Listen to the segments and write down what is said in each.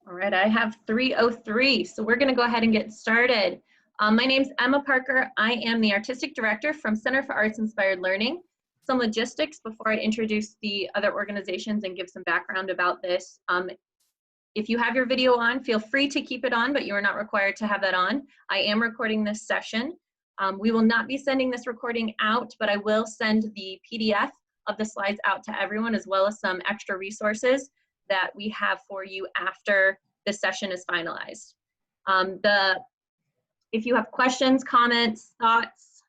All right, I have 3:03, so we're going to go ahead and get started. My name's Emma Parker. I am the Artistic Director from Center for Arts Inspired Learning. Some logistics before I introduce the other organizations and give some background about this. If you have your video on, feel free to keep it on, but you are not required to have that on. I am recording this session. We will not be sending this recording out, but I will send the PDF of the slides out to everyone, as well as some extra resources that we have for you after the session is finalized. If you have questions, comments, thoughts,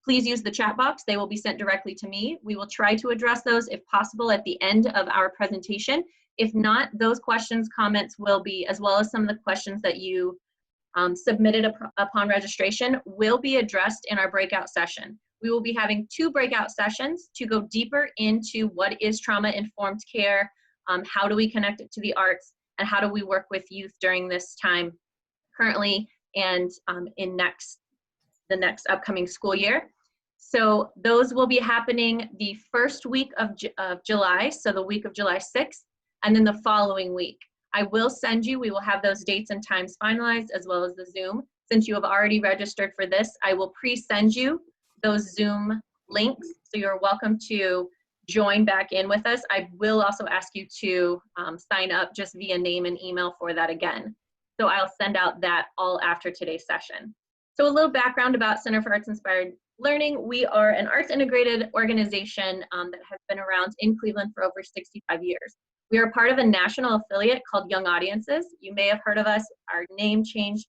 please use the chat box. They will be sent directly to me. We will try to address those if possible at the end of our presentation. If not, those questions, comments will be, as well as some of the questions that you submitted upon registration, will be addressed in our breakout session. We will be having 2 breakout sessions to go deeper into what is trauma-informed care, how do we connect it to the arts, and how do we work with youth during this time currently and in the next upcoming school year. So those will be happening the first week of July, so the week of July 6th, and then the following week. I will send you, we will have those dates and times finalized, as well as the Zoom. Since you have already registered for this, I will pre-send you those Zoom links, so you're welcome to join back in with us. I will also ask you to sign up just via name and email for that again. So I'll send out that all after today's session. So a little background about Center for Arts Inspired Learning. We are an arts integrated organization that has been around in Cleveland for over 65 years. We are part of a national affiliate called Young Audiences. You may have heard of us. Our name changed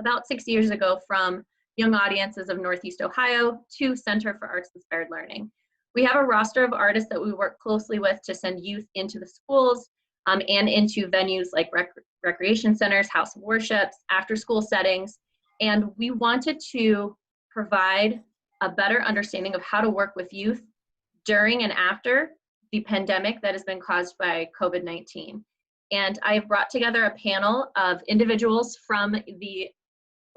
about 6 years ago from Young Audiences of Northeast Ohio to Center for Arts Inspired Learning. We have a roster of artists that we work closely with to send youth into the schools and into venues like recreation centers, house of worships, after school settings. And we wanted to provide a better understanding of how to work with youth during and after the pandemic that has been caused by COVID-19. And I've brought together a panel of individuals from the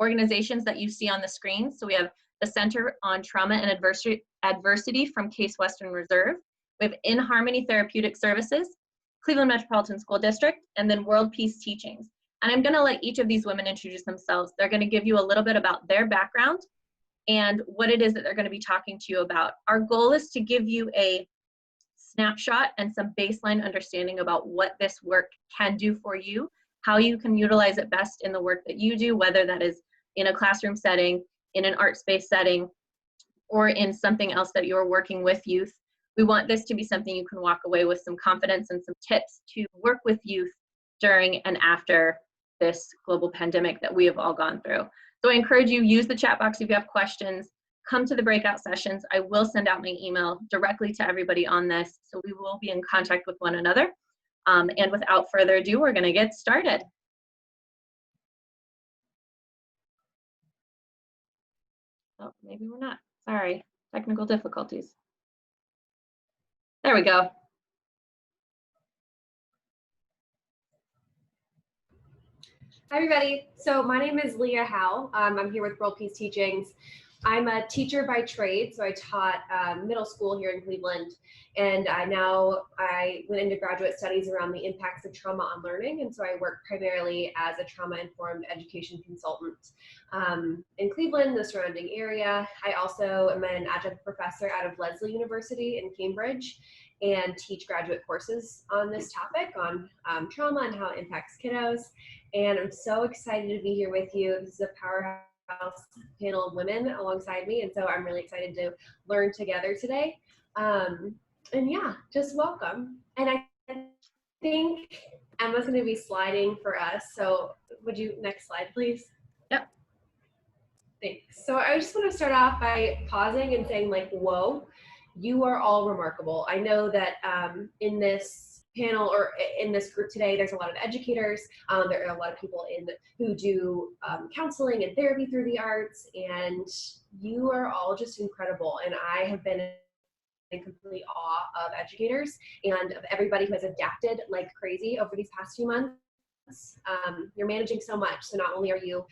organizations that you see on the screen. So we have the Center on Trauma and Adversity from Case Western Reserve. We have In Harmony Therapeutic Services, Cleveland Metropolitan School District, and then World Peace Teachings. And I'm gonna let each of these women introduce themselves. They're gonna give you a little bit about their background and what it is that they're gonna be talking to you about. Our goal is to give you a snapshot and some baseline understanding about what this work can do for you, how you can utilize it best in the work that you do, whether that is in a classroom setting, in an art space setting, or in something else that you're working with youth. We want this to be something you can walk away with some confidence and some tips to work with youth during and after this global pandemic that we have all gone through. So I encourage you, use the chat box if you have questions, come to the breakout sessions. I will send out my email directly to everybody on this, so we will be in contact with one another. And without further ado, we're gonna get started. Oh, maybe we're not, sorry, technical difficulties. There we go. Hi, everybody. So my name is Leah Howe. I'm here with World Peace Teachings. I'm a teacher by trade, so I taught middle school here in Cleveland, and I went into graduate studies around the impacts of trauma on learning, and so I work primarily as a trauma-informed education consultant in Cleveland, the surrounding area. I also am an adjunct professor out of Lesley University in Cambridge and teach graduate courses on this topic, on trauma and how it impacts kiddos. And I'm so excited to be here with you. This is a powerhouse panel of women alongside me, and so I'm really excited to learn together today. And yeah, just welcome. And I think Emma's going to be sliding for us, so would you, next slide please? Yep. Thanks. So I just want to start off by pausing and saying, like, whoa, you are all remarkable. I know that in this panel or in this group today, there's a lot of educators. There are a lot of people who do counseling and therapy through the arts, and you are all just incredible. And I have been in complete awe of educators and of everybody who has adapted like crazy over these past few months. You're managing so much, so not only are you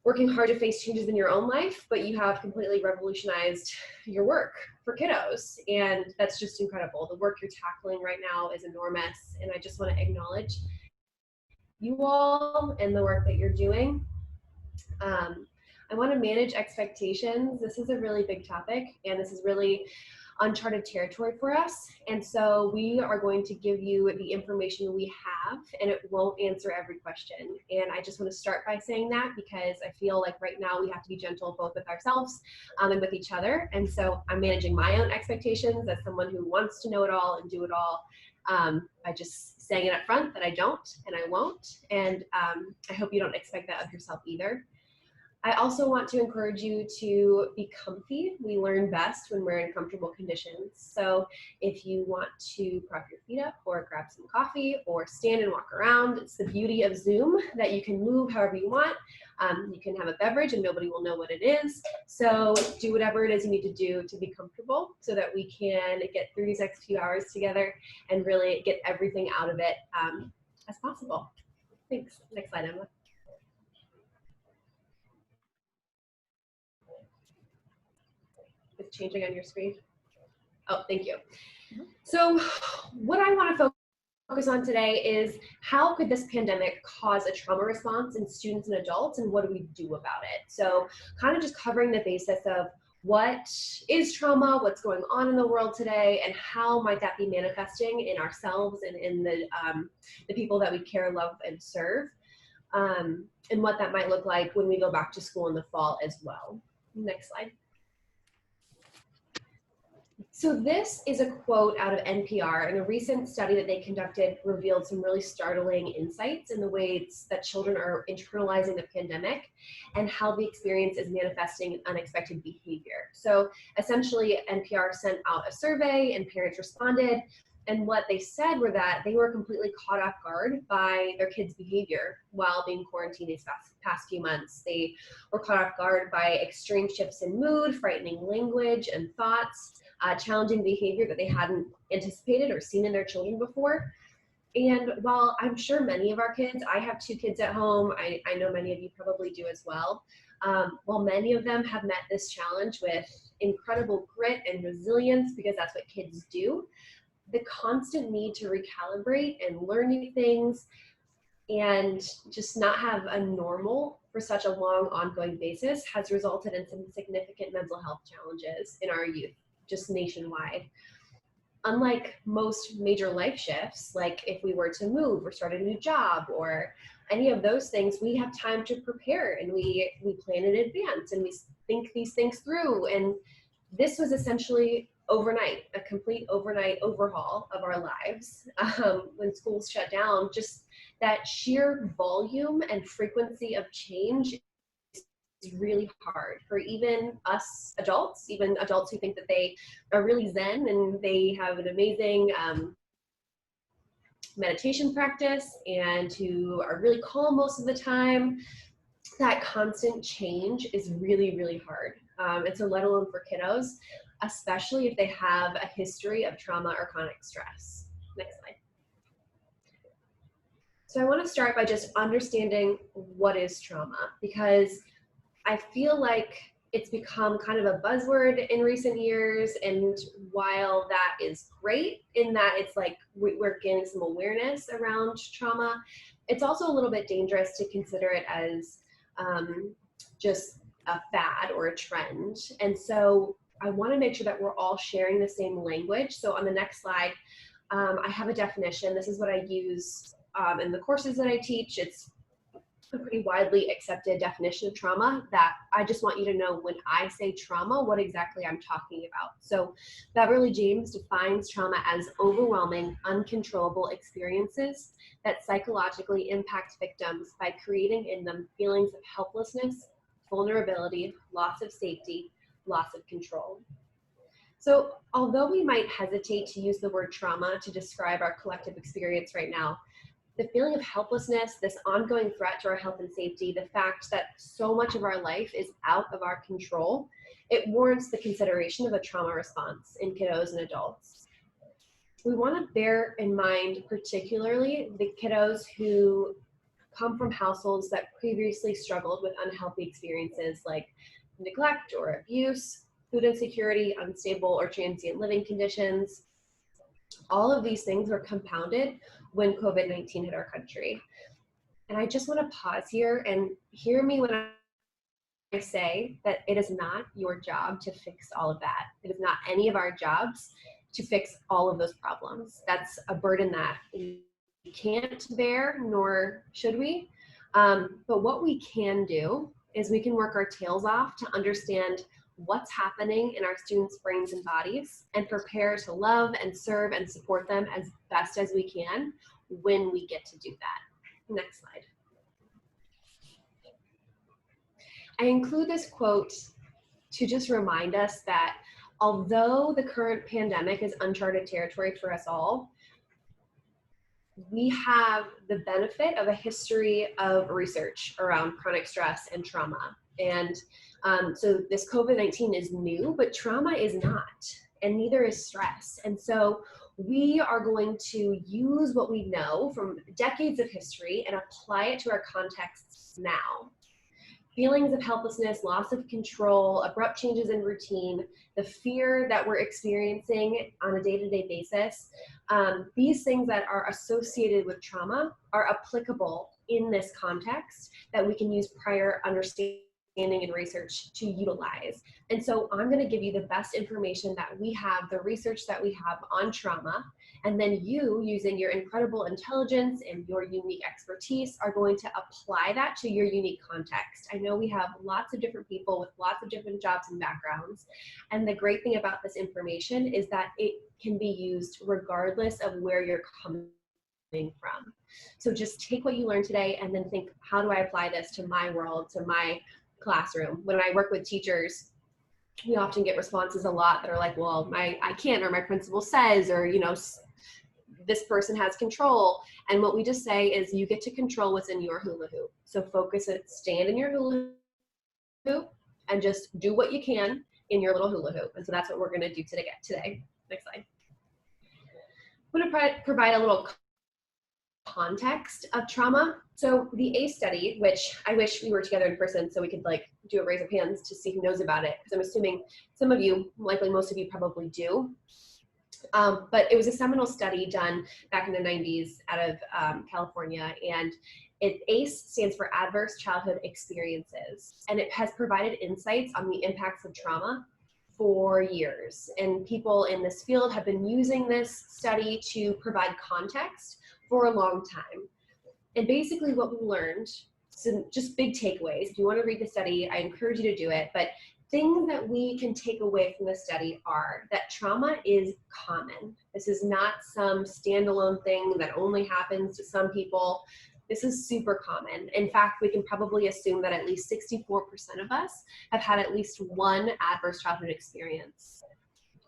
working hard to face changes in your own life, but you have completely revolutionized your work for kiddos. And that's just incredible. The work you're tackling right now is enormous. And I just want to acknowledge you all and the work that you're doing. I want to manage expectations. This is a really big topic, and this is really uncharted territory for us. And so we are going to give you the information we have, and it won't answer every question. And I just want to start by saying that because I feel like right now we have to be gentle both with ourselves and with each other. And so I'm managing my own expectations as someone who wants to know it all and do it all, by just saying it up front that I don't and I won't. And I hope you don't expect that of yourself either. I also want to encourage you to be comfy. We learn best when we're in comfortable conditions. So if you want to prop your feet up or grab some coffee or stand and walk around, it's the beauty of Zoom that you can move however you want. You can have a beverage and nobody will know what it is. So do whatever it is you need to do to be comfortable so that we can get through these next few hours together and really get everything out of it as possible. Thanks. Next slide, Emma. It's changing on your screen. Oh, thank you. So what I want to focus on today is how could this pandemic cause a trauma response in students and adults, and what do we do about it? So kind of just covering the basis of what is trauma, what's going on in the world today, and how might that be manifesting in ourselves and in the people that we care, love, and serve, and what that might look like when we go back to school in the fall as well. Next slide. So this is a quote out of NPR, and a recent study that they conducted revealed some really startling insights in the ways that children are internalizing the pandemic and how the experience is manifesting in unexpected behavior. So essentially, NPR sent out a survey and parents responded, and what they said were that they were completely caught off guard by their kids' behavior while being quarantined these past few months. They were caught off guard by extreme shifts in mood, frightening language and thoughts, challenging behavior that they hadn't anticipated or seen in their children before. And while I'm sure many of our kids, I have 2 kids at home, I know many of you probably do as well, while many of them have met this challenge with incredible grit and resilience because that's what kids do, the constant need to recalibrate and learn new things and just not have a normal for such a long ongoing basis has resulted in some significant mental health challenges in our youth, just nationwide. Unlike most major life shifts, like if we were to move or start a new job or any of those things, we have time to prepare and we plan in advance and we think these things through. And this was essentially overnight, a complete overnight overhaul of our lives when schools shut down. Just that sheer volume and frequency of change is really hard for even us adults, even adults who think that they are really zen and they have an amazing meditation practice and who are really calm most of the time. That constant change is really, really hard. And so let alone for kiddos, especially if they have a history of trauma or chronic stress. Next slide. So I want to start by just understanding what is trauma, because I feel like it's become kind of a buzzword in recent years. And while that is great in that it's like we're gaining some awareness around trauma, it's also a little bit dangerous to consider it as just a fad or a trend. And so I want to make sure that we're all sharing the same language. So on the next slide, I have a definition. This is what I use in the courses that I teach. It's a pretty widely accepted definition of trauma that I just want you to know when I say trauma, what exactly I'm talking about. So Beverly James defines trauma as overwhelming, uncontrollable experiences that psychologically impact victims by creating in them feelings of helplessness, vulnerability, loss of safety, loss of control. So although we might hesitate to use the word trauma to describe our collective experience right now, the feeling of helplessness, this ongoing threat to our health and safety, the fact that so much of our life is out of our control, it warrants the consideration of a trauma response in kiddos and adults. We want to bear in mind particularly the kiddos who come from households that previously struggled with unhealthy experiences like neglect or abuse, food insecurity, unstable or transient living conditions. All of these things were compounded when COVID-19 hit our country. And I just want to pause here and hear me when I say that it is not your job to fix all of that. It is not any of our jobs to fix all of those problems. That's a burden that we can't bear, nor should we. But what we can do is we can work our tails off to understand what's happening in our students' brains and bodies and prepare to love and serve and support them as best as we can when we get to do that. Next slide. I include this quote to just remind us that although the current pandemic is uncharted territory for us all, we have the benefit of a history of research around chronic stress and trauma. And so this COVID-19 is new, but trauma is not, and neither is stress. And so we are going to use what we know from decades of history and apply it to our contexts now. Feelings of helplessness, loss of control, abrupt changes in routine, the fear that we're experiencing on a day-to-day basis, these things that are associated with trauma are applicable in this context that we can use prior understanding and research to utilize. And so I'm going to give you the best information that we have, the research that we have on trauma, and then you, using your incredible intelligence and your unique expertise, are going to apply that to your unique context. I know we have lots of different people with lots of different jobs and backgrounds, and the great thing about this information is that it can be used regardless of where you're coming from. So just take what you learned today and then think, how do I apply this to my world, to my classroom? When I work with teachers, we often get responses a lot that are like, well, I can't, or my principal says, or, you know, this person has control. And what we just say is you get to control what's in your hula hoop. So focus it, stand in your hula hoop and just do what you can in your little hula hoop. And so that's what we're going to do today. Next slide. I'm going to provide a little context of trauma. So the ACE study, which I wish we were together in person so we could like do a raise of hands to see who knows about it, because I'm assuming some of you, likely most of you probably do. But it was a seminal study done back in the 90s out of California, and ACE stands for Adverse Childhood Experiences, and it has provided insights on the impacts of trauma for years. And people in this field have been using this study to provide context for a long time. And basically what we learned, some just big takeaways. If you want to read the study, I encourage you to do it, but things that we can take away from the study are that trauma is common. This is not some standalone thing that only happens to some people. This is super common. In fact, we can probably assume that at least 64% of us have had at least one adverse childhood experience.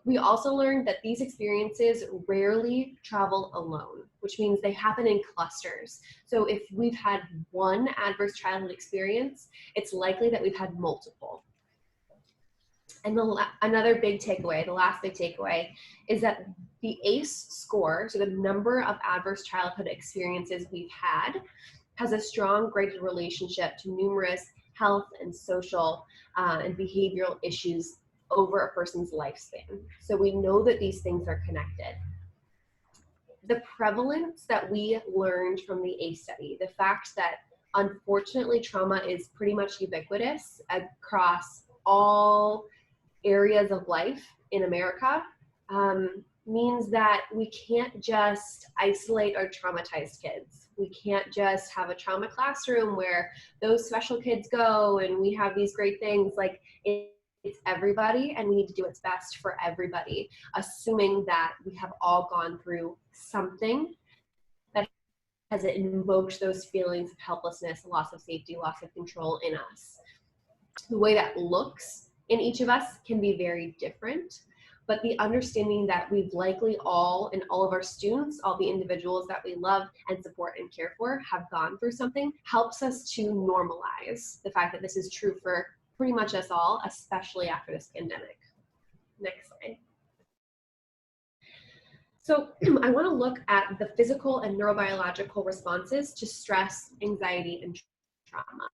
We also learned that these experiences rarely travel alone, which means they happen in clusters. So if we've had one adverse childhood experience, it's likely that we've had multiple. And another big takeaway, the last big takeaway, is that the ACE score, so the number of adverse childhood experiences we've had, has a strong graded relationship to numerous health and social and behavioral issues over a person's lifespan. So we know that these things are connected. The prevalence that we learned from the ACE study, the fact that unfortunately trauma is pretty much ubiquitous across all areas of life in America, means that we can't just isolate our traumatized kids. We can't just have a trauma classroom where those special kids go and we have these great things. Like it's everybody, and we need to do what's best for everybody, assuming that we have all gone through something that has invoked those feelings of helplessness, loss of safety, loss of control in us. The way that looks in each of us can be very different, but the understanding that we've likely all, and all of our students, all the individuals that we love and support and care for have gone through something helps us to normalize the fact that this is true for pretty much us all, especially after this pandemic. Next slide. So I want to look at the physical and neurobiological responses to stress, anxiety, and trauma.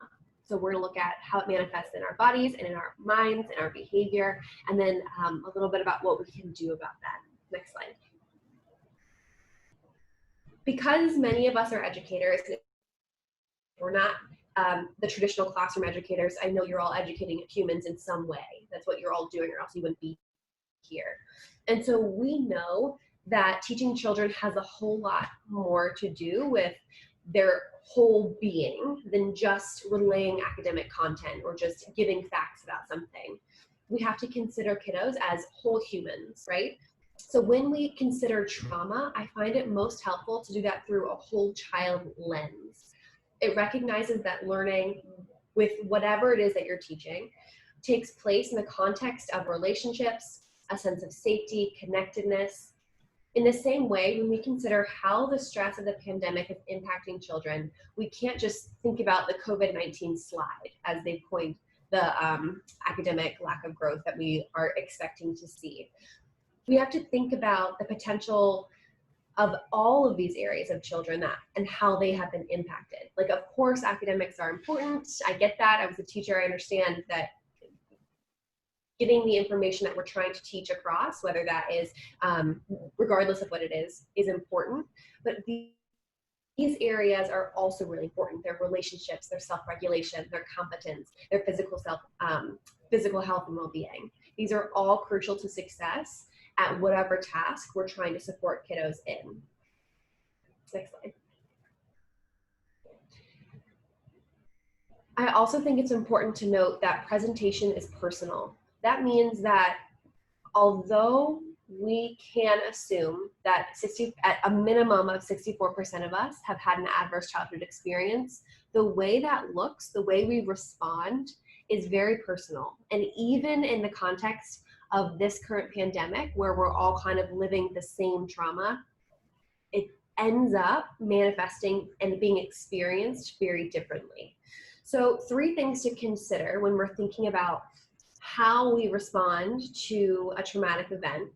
So we're going to look at how it manifests in our bodies and in our minds and our behavior, and then a little bit about what we can do about that. Next slide. Because many of us are educators, We're not the traditional classroom educators. I know you're all educating humans in some way. That's what you're all doing, or else you wouldn't be here. And so we know that teaching children has a whole lot more to do with their whole being than just relaying academic content or just giving facts about something. We have to consider kiddos as whole humans, right? So when we consider trauma, I find it most helpful to do that through a whole child lens. It recognizes that learning with whatever it is that you're teaching takes place in the context of relationships, a sense of safety, connectedness. In the same way, when we consider how the stress of the pandemic is impacting children, we can't just think about the COVID-19 slide as they point the academic lack of growth that we are expecting to see. We have to think about the potential of all of these areas of children and how they have been impacted. Like, of course, academics are important. I get that. I was a teacher. I understand that getting the information that we're trying to teach across, whether that is, regardless of what it is important. But these areas are also really important. Their relationships, their self-regulation, their competence, their physical health and well-being. These are all crucial to success at whatever task we're trying to support kiddos in. Next slide. I also think it's important to note that presentation is personal. That means that although we can assume that at a minimum of 64% of us have had an adverse childhood experience, the way that looks, the way we respond is very personal. And even in the context of this current pandemic, where we're all kind of living the same trauma, it ends up manifesting and being experienced very differently. So 3 things to consider when we're thinking about how we respond to a traumatic event.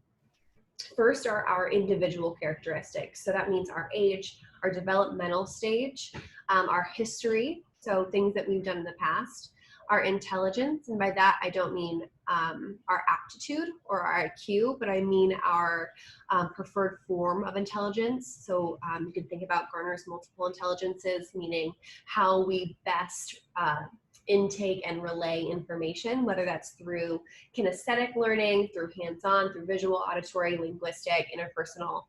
First are our individual characteristics. So that means our age, our developmental stage, our history, so things that we've done in the past, our intelligence, and by that I don't mean our aptitude or our IQ, but I mean our preferred form of intelligence. So you can think about Garner's multiple intelligences, meaning how we best intake and relay information, whether that's through kinesthetic learning, through hands-on, through visual, auditory, linguistic, interpersonal.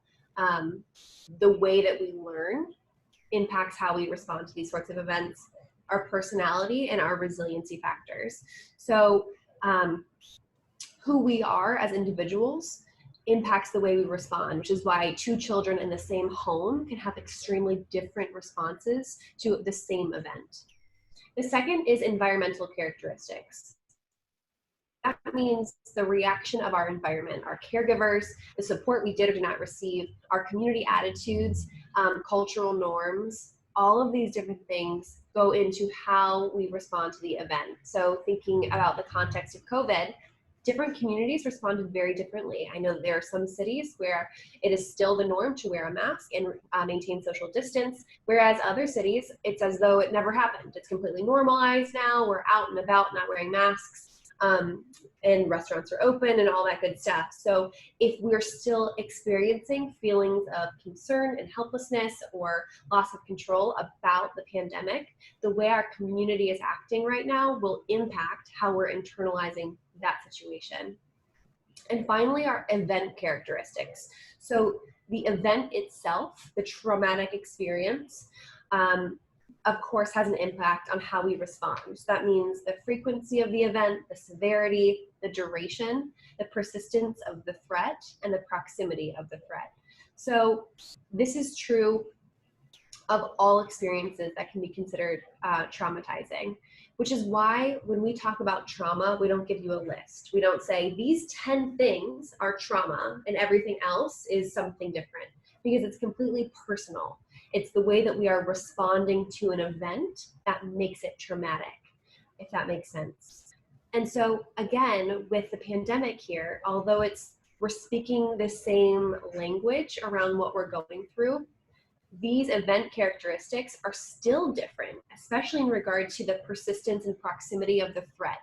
The way that we learn impacts how we respond to these sorts of events, our personality, and our resiliency factors. So who we are as individuals impacts the way we respond, which is why 2 children in the same home can have extremely different responses to the same event. The second is environmental characteristics. That means the reaction of our environment, our caregivers, the support we did or did not receive, our community attitudes, cultural norms, all of these different things go into how we respond to the event. So thinking about the context of COVID, different communities responded very differently. I know that there are some cities where it is still the norm to wear a mask and maintain social distance, whereas other cities, it's as though it never happened. It's completely normalized now. We're out and about not wearing masks, and restaurants are open and all that good stuff. So if we're still experiencing feelings of concern and helplessness or loss of control about the pandemic, the way our community is acting right now will impact how we're internalizing that situation. And finally, our event characteristics. So the event itself, the traumatic experience, of course, has an impact on how we respond. So that means the frequency of the event, the severity, the duration, the persistence of the threat, and the proximity of the threat. So this is true of all experiences that can be considered traumatizing, which is why when we talk about trauma, we don't give you a list. We don't say these 10 things are trauma and everything else is something different, because it's completely personal. It's the way that we are responding to an event that makes it traumatic, if that makes sense. And so again, with the pandemic here, although we're speaking the same language around what we're going through, these event characteristics are still different, especially in regard to the persistence and proximity of the threat.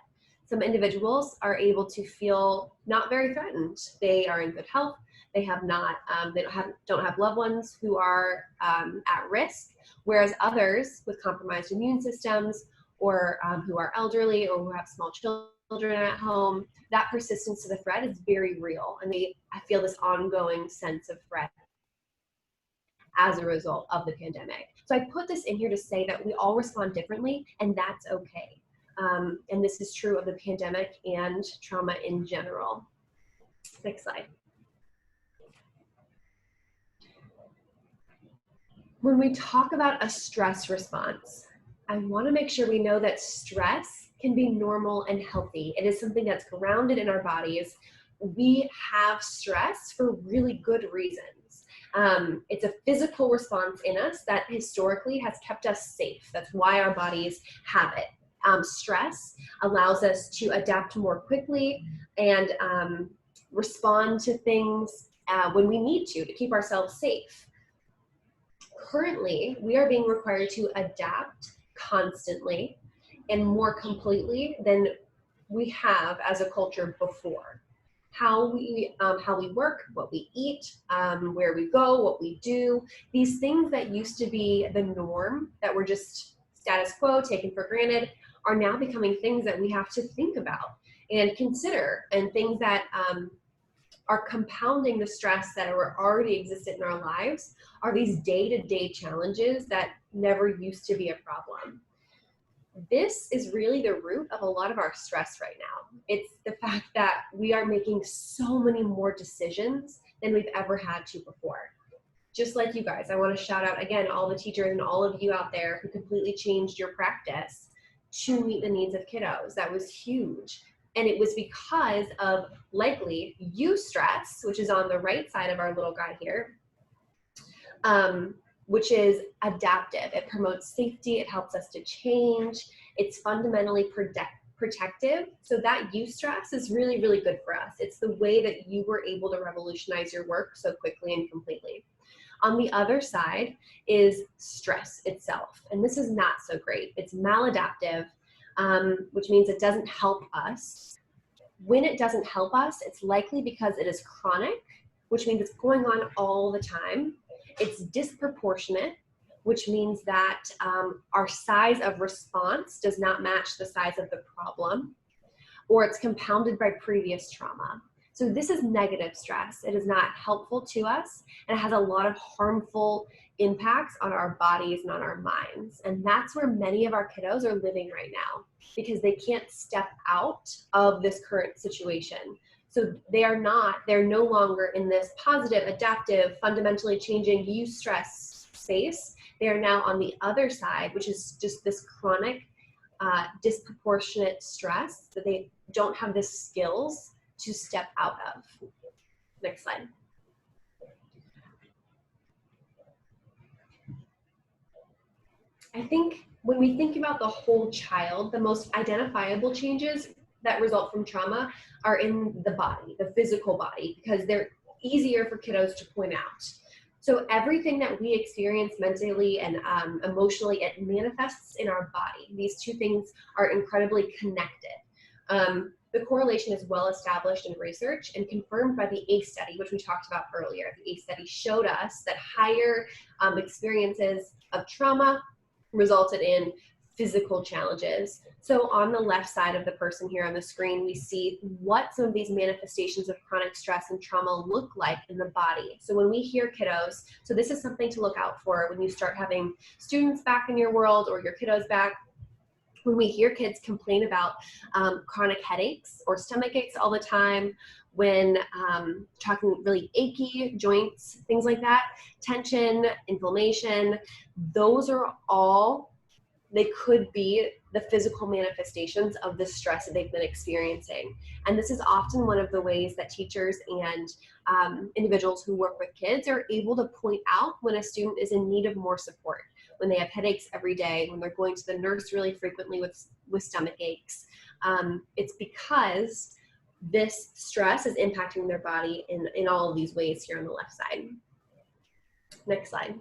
Some individuals are able to feel not very threatened. They are in good health. They have not, they don't have loved ones who are at risk, whereas others with compromised immune systems or who are elderly or who have small children at home, that persistence to the threat is very real, and I feel this ongoing sense of threat as a result of the pandemic. So I put this in here to say that we all respond differently, and that's okay. And this is true of the pandemic and trauma in general. Next slide. When we talk about a stress response, I want to make sure we know that stress can be normal and healthy. It is something that's grounded in our bodies. We have stress for really good reasons. It's a physical response in us that historically has kept us safe. That's why our bodies have it. Stress allows us to adapt more quickly and respond to things when we need to keep ourselves safe. Currently, we are being required to adapt constantly and more completely than we have as a culture before. How we work, what we eat, where we go, what we do, these things that used to be the norm, that were just status quo, taken for granted, are now becoming things that we have to think about and consider, and things that are compounding the stress that are already existent in our lives are these day-to-day challenges that never used to be a problem. This is really the root of a lot of our stress right now. It's the fact that we are making so many more decisions than we've ever had to before. Just like you guys, I want to shout out again all the teachers and all of you out there who completely changed your practice to meet the needs of kiddos. That was huge. And it was because of likely eustress, which is on the right side of our little guy here, which is adaptive. It promotes safety. It helps us to change. It's fundamentally protective. So that eustress is really, really good for us. It's the way that you were able to revolutionize your work so quickly and completely. On the other side is stress itself. And this is not so great. It's maladaptive, which means it doesn't help us. When it doesn't help us, it's likely because it is chronic, which means it's going on all the time. It's disproportionate, which means that our size of response does not match the size of the problem, or it's compounded by previous trauma. So this is negative stress. It is not helpful to us, and it has a lot of harmful impacts on our bodies and on our minds. And that's where many of our kiddos are living right now, because they can't step out of this current situation. So they're no longer in this positive, adaptive, fundamentally changing eustress space. They are now on the other side, which is just this chronic, disproportionate stress that they don't have the skills to step out of. Next slide. I think when we think about the whole child, the most identifiable changes that result from trauma are in the body, the physical body, because they're easier for kiddos to point out. So everything that we experience mentally and emotionally, it manifests in our body. These two things are incredibly connected. The correlation is well established in research and confirmed by the ACE study, which we talked about earlier. The ACE study showed us that higher experiences of trauma resulted in physical challenges. So on the left side of the person here on the screen, we see what some of these manifestations of chronic stress and trauma look like in the body. So when we hear kiddos, so this is something to look out for when you start having students back in your world or your kiddos back. When we hear kids complain about chronic headaches or stomach aches all the time, when talking really achy joints, things like that, tension, inflammation, those are all, they could be the physical manifestations of the stress that they've been experiencing. And this is often one of the ways that teachers and individuals who work with kids are able to point out when a student is in need of more support, when they have headaches every day, when they're going to the nurse really frequently with stomach aches. It's because this stress is impacting their body in all of these ways here on the left side. Next slide.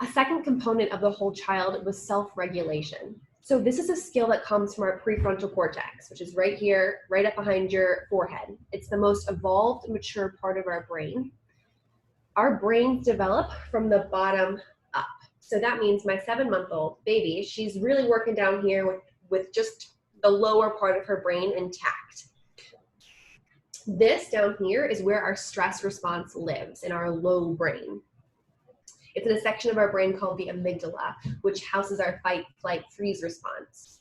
A second component of the whole child was self-regulation. So this is a skill that comes from our prefrontal cortex, which is right here, right up behind your forehead. It's the most evolved, mature part of our brain. Our brains develop from the bottom up. So that means my 7-month-old baby, she's really working down here with just the lower part of her brain intact. This down here is where our stress response lives, in our low brain. It's in a section of our brain called the amygdala, which houses our fight, flight, freeze response.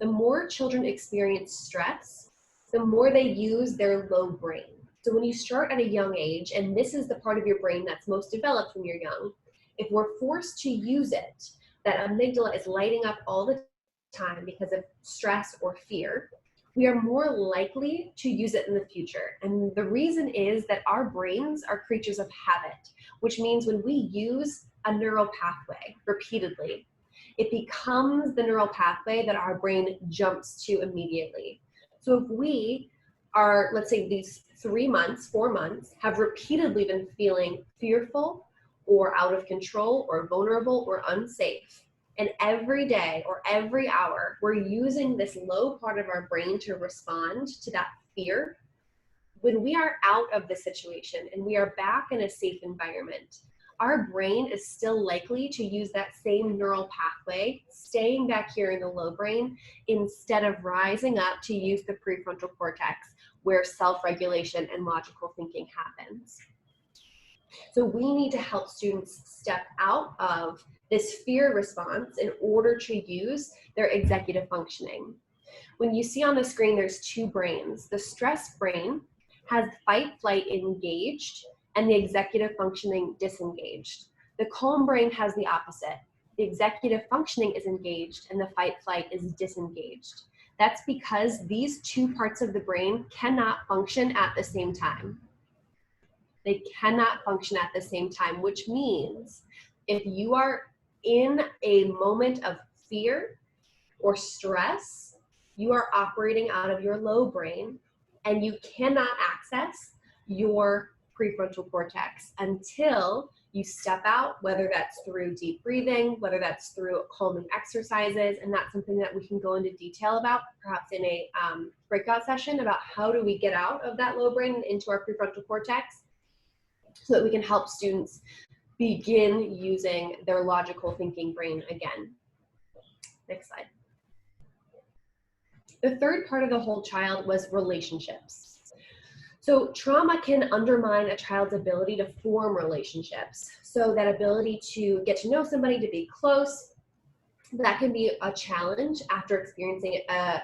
The more children experience stress, the more they use their low brain. So when you start at a young age, and this is the part of your brain that's most developed when you're young, if we're forced to use it, that amygdala is lighting up all the time because of stress or fear, we are more likely to use it in the future. And the reason is that our brains are creatures of habit, which means when we use a neural pathway repeatedly, it becomes the neural pathway that our brain jumps to immediately. So if we are, let's say these 3 months, 4 months, have repeatedly been feeling fearful or out of control or vulnerable or unsafe, and every day or every hour, we're using this low part of our brain to respond to that fear. When we are out of the situation and we are back in a safe environment, our brain is still likely to use that same neural pathway, staying back here in the low brain, instead of rising up to use the prefrontal cortex, where self-regulation and logical thinking happens. So we need to help students step out of this fear response in order to use their executive functioning. When you see on the screen, there's 2 brains. The stress brain has fight, flight engaged, and the executive functioning disengaged. The calm brain has the opposite. The executive functioning is engaged and the fight, flight is disengaged. That's because these 2 parts of the brain cannot function at the same time. They cannot function at the same time, which means if you are in a moment of fear or stress, you are operating out of your low brain and you cannot access your prefrontal cortex until you step out, whether that's through deep breathing, whether that's through calming exercises, and that's something that we can go into detail about, perhaps in a breakout session, about how do we get out of that low brain and into our prefrontal cortex so that we can help students begin using their logical thinking brain again. Next slide. The third part of the whole child was relationships. So trauma can undermine a child's ability to form relationships. So that ability to get to know somebody, to be close, that can be a challenge after experiencing a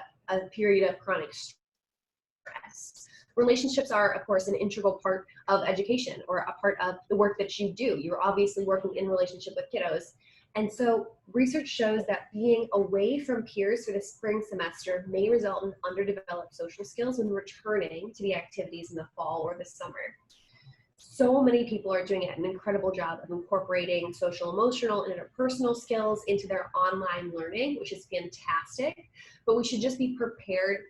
period of chronic stress. Relationships are, of course, an integral part of education or a part of the work that you do. You're obviously working in relationship with kiddos. And so research shows that being away from peers for the spring semester may result in underdeveloped social skills when returning to the activities in the fall or the summer. So many people are doing an incredible job of incorporating social, emotional, and interpersonal skills into their online learning, which is fantastic. But we should just be prepared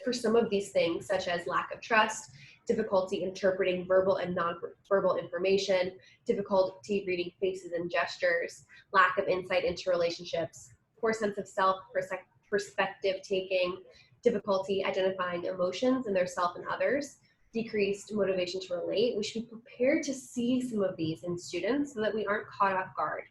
for some of these things, such as lack of trust, difficulty interpreting verbal and non-verbal information, difficulty reading faces and gestures, lack of insight into relationships, poor sense of self, perspective taking, difficulty identifying emotions in their self and others, decreased motivation to relate. We should be prepared to see some of these in students so that we aren't caught off guard.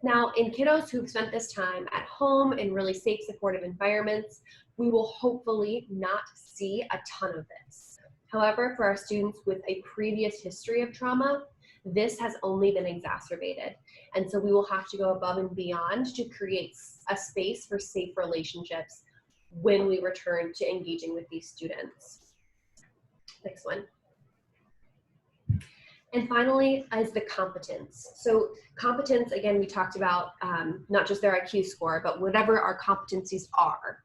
Now, in kiddos who've spent this time at home in really safe, supportive environments, we will hopefully not see a ton of this. However, for our students with a previous history of trauma, this has only been exacerbated. And so we will have to go above and beyond to create a space for safe relationships when we return to engaging with these students. Next one. And finally is the competence. So competence, again, we talked about not just their IQ score, but whatever our competencies are.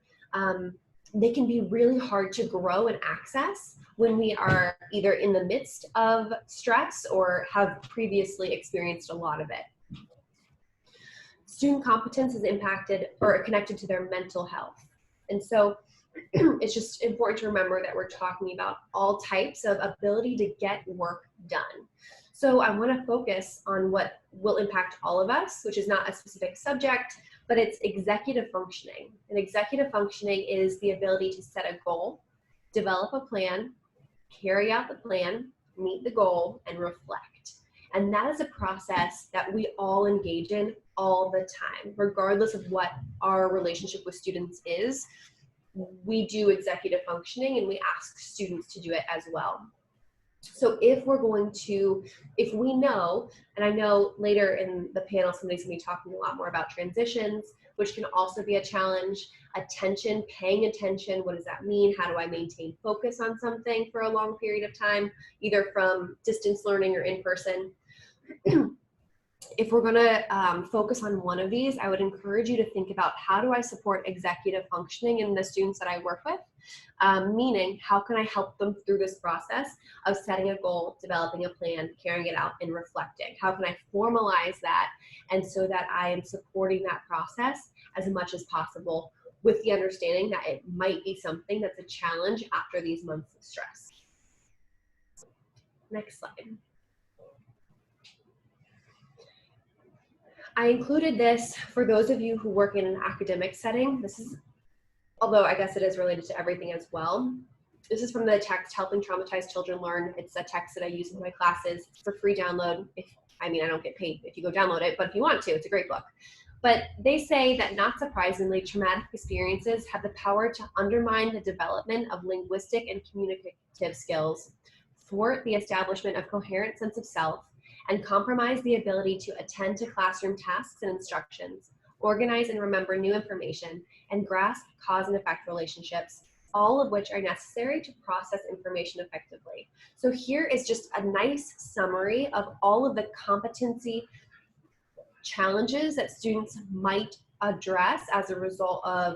They can be really hard to grow and access when we are either in the midst of stress or have previously experienced a lot of it. Student competence is impacted or connected to their mental health. And so it's just important to remember that we're talking about all types of ability to get work done. So I want to focus on what will impact all of us, which is not a specific subject but it's executive functioning. And executive functioning is the ability to set a goal, develop a plan, carry out the plan, meet the goal, and reflect. And that is a process that we all engage in all the time, regardless of what our relationship with students is. We do executive functioning and we ask students to do it as well. So if we know, and I know later in the panel, somebody's gonna be talking a lot more about transitions, which can also be a challenge, attention, paying attention, what does that mean? How do I maintain focus on something for a long period of time, either from distance learning or in person? If we're gonna focus on one of these, I would encourage you to think about how do I support executive functioning in the students that I work with? Meaning, how can I help them through this process of setting a goal, developing a plan, carrying it out, and reflecting? How can I formalize that, and so that I am supporting that process as much as possible, with the understanding that it might be something that's a challenge after these months of stress. Next slide. I included this for those of you who work in an academic setting. This is, although I guess it is related to everything as well. This is from the text Helping Traumatized Children Learn. It's a text that I use in my classes. It's for free download. I don't get paid if you go download it, but if you want to, it's a great book. But they say that, not surprisingly, traumatic experiences have the power to undermine the development of linguistic and communicative skills, thwart the establishment of coherent sense of self, and compromise the ability to attend to classroom tasks and instructions, organize and remember new information, and grasp cause and effect relationships, all of which are necessary to process information effectively. So here is just a nice summary of all of the competency challenges that students might address as a result of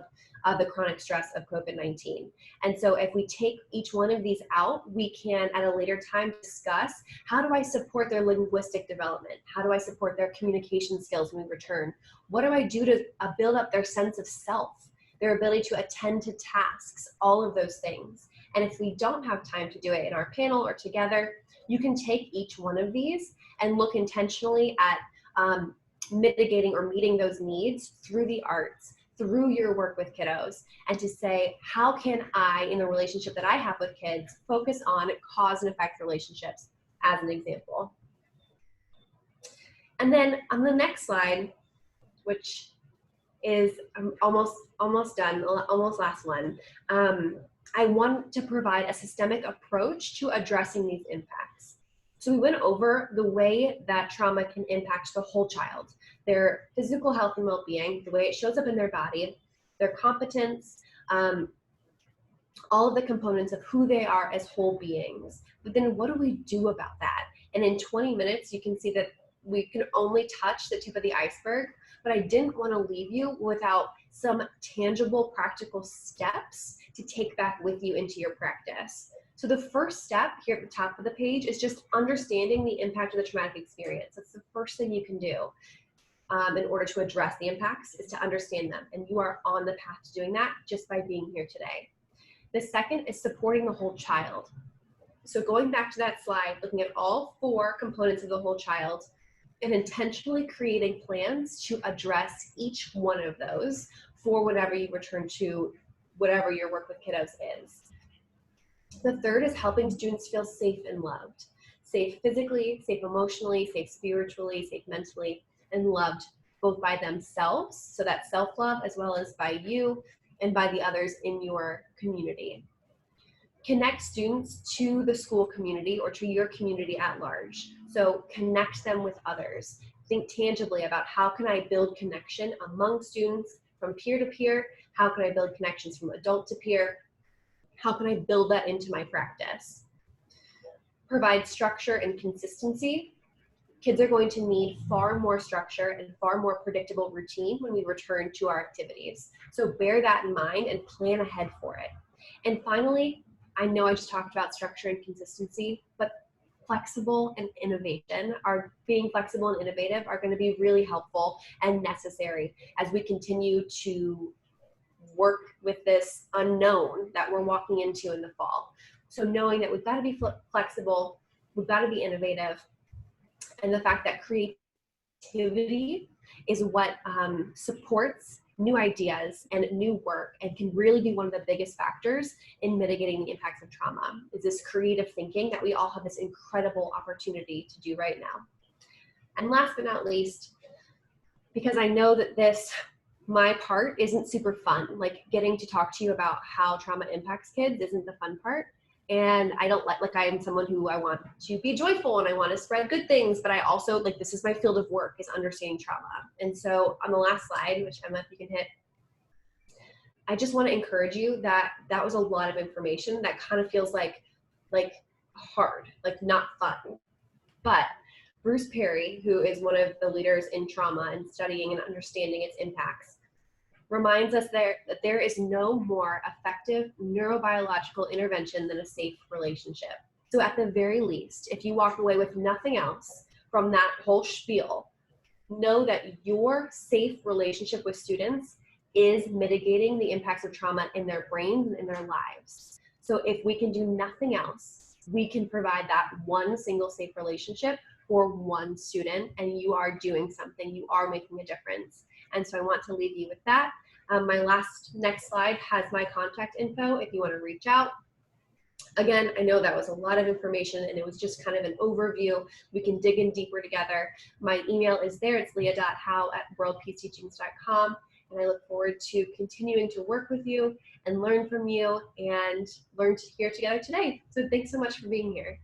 the chronic stress of COVID-19. And so if we take each one of these out, we can at a later time discuss, how do I support their linguistic development? How do I support their communication skills when we return? What do I do to build up their sense of self, their ability to attend to tasks, all of those things? And if we don't have time to do it in our panel or together, you can take each one of these and look intentionally at mitigating or meeting those needs through the arts, through your work with kiddos, and to say, how can I, in the relationship that I have with kids, focus on cause and effect relationships as an example. And then on the next slide, which is almost done, almost last one, I want to provide a systemic approach to addressing these impacts. So we went over the way that trauma can impact the whole child, their physical health and well-being, the way it shows up in their body, their competence, all of the components of who they are as whole beings. But then what do we do about that? And in 20 minutes, you can see that we can only touch the tip of the iceberg, but I didn't want to leave you without some tangible, practical steps to take back with you into your practice. So the first step here at the top of the page is just understanding the impact of the traumatic experience. That's the first thing you can do in order to address the impacts, is to understand them. And you are on the path to doing that just by being here today. The second is supporting the whole child. So going back to that slide, looking at all 4 components of the whole child and intentionally creating plans to address each one of those for whenever you return to whatever your work with kiddos is. The third is helping students feel safe and loved. Safe physically, safe emotionally, safe spiritually, safe mentally, and loved both by themselves, so that's self-love, as well as by you and by the others in your community. Connect students to the school community or to your community at large. So connect them with others. Think tangibly about, how can I build connection among students from peer to peer? How can I build connections from adult to peer? How can I build that into my practice? Provide structure and consistency. Kids are going to need far more structure and far more predictable routine when we return to our activities. So bear that in mind and plan ahead for it. And finally, I know I just talked about structure and consistency, but flexible and innovation, being flexible and innovative are going to be really helpful and necessary as we continue to work with this unknown that we're walking into in the fall. So knowing that we've got to be flexible, we've got to be innovative, and the fact that creativity is what supports new ideas and new work and can really be one of the biggest factors in mitigating the impacts of trauma, is this creative thinking that we all have this incredible opportunity to do right now. And last but not least, because I know that my part isn't super fun, like getting to talk to you about how trauma impacts kids isn't the fun part. And I don't like I am someone who I want to be joyful and I want to spread good things, but I also this is my field of work, is understanding trauma. And so on the last slide, which Emma, if you can hit, I just want to encourage you that that was a lot of information that kind of feels like hard, like not fun. But Bruce Perry, who is one of the leaders in trauma and studying and understanding its impacts, reminds us that there is no more effective neurobiological intervention than a safe relationship. So at the very least, if you walk away with nothing else from that whole spiel, know that your safe relationship with students is mitigating the impacts of trauma in their brains and in their lives. So if we can do nothing else, we can provide that one single safe relationship for one student, and you are doing something, you are making a difference. And so I want to leave you with that. My next slide has my contact info if you want to reach out. Again, I know that was a lot of information and it was just kind of an overview. We can dig in deeper together. My email is there. It's leah.howe@worldpeaceteachings.com. And I look forward to continuing to work with you and learn from you and learn here together today. So thanks so much for being here.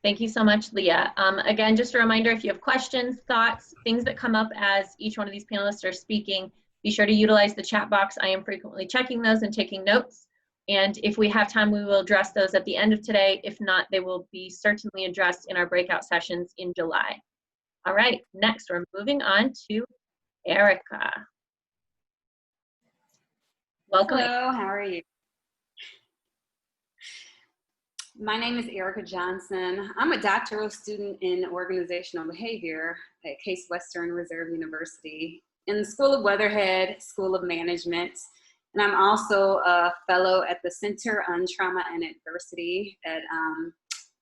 Thank you so much, Leah. Again, just a reminder, if you have questions, thoughts, things that come up as each one of these panelists are speaking, be sure to utilize the chat box. I am frequently checking those and taking notes. And if we have time, we will address those at the end of today. If not, they will be certainly addressed in our breakout sessions in July. All right, next we're moving on to Erica. Welcome. Hello, how are you? My name is Erica Johnson. I'm a doctoral student in organizational behavior at Case Western Reserve University in the School of Weatherhead, School of Management. And I'm also a fellow at the Center on Trauma and Adversity at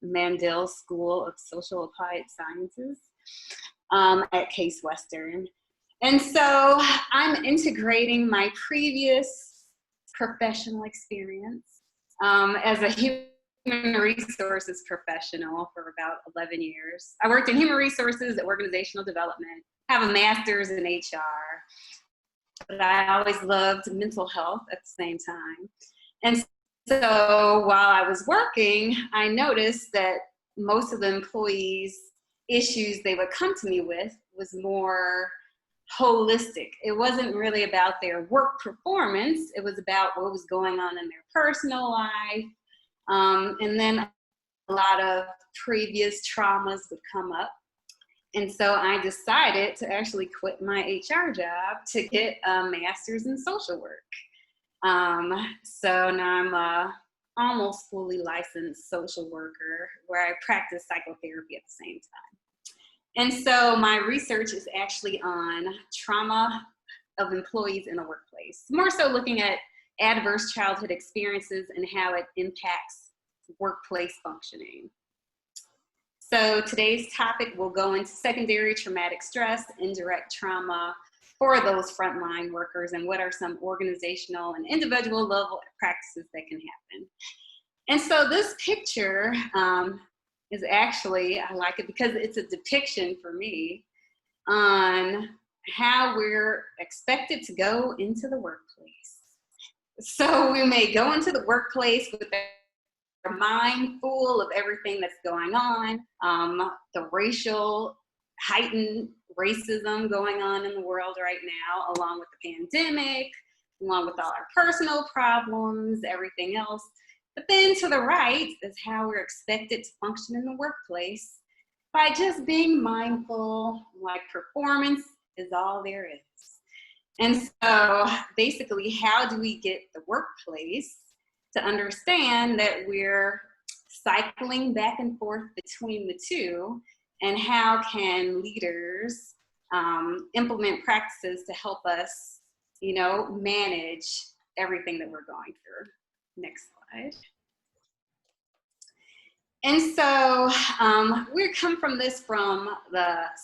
Mandel School of Social Applied Sciences at Case Western. And so I'm integrating my previous professional experience as a human resources professional for about 11 years. I worked in human resources, organizational development, have a master's in HR, but I always loved mental health at the same time. And so while I was working, I noticed that most of the employees' issues they would come to me with was more holistic. It wasn't really about their work performance. It was about what was going on in their personal life. And then a lot of previous traumas would come up. And so I decided to actually quit my HR job to get a master's in social work. So now I'm a almost fully licensed social worker where I practice psychotherapy at the same time. And so my research is actually on trauma of employees in the workplace, more so looking at adverse childhood experiences and how it impacts workplace functioning. So today's topic will go into secondary traumatic stress, indirect trauma for those frontline workers, and what are some organizational and individual level practices that can happen. And so this picture is actually, I like it because it's a depiction for me on how we're expected to go into the workplace. So we may go into the workplace with our mind full of everything that's going on, the heightened racism going on in the world right now, along with the pandemic, along with all our personal problems, everything else. But then to the right is how we're expected to function in the workplace by just being mindful, like performance is all there is. And so basically, how do we get the workplace to understand that we're cycling back and forth between the two, and how can leaders implement practices to help us, manage everything that we're going through. Next slide. And so we come from the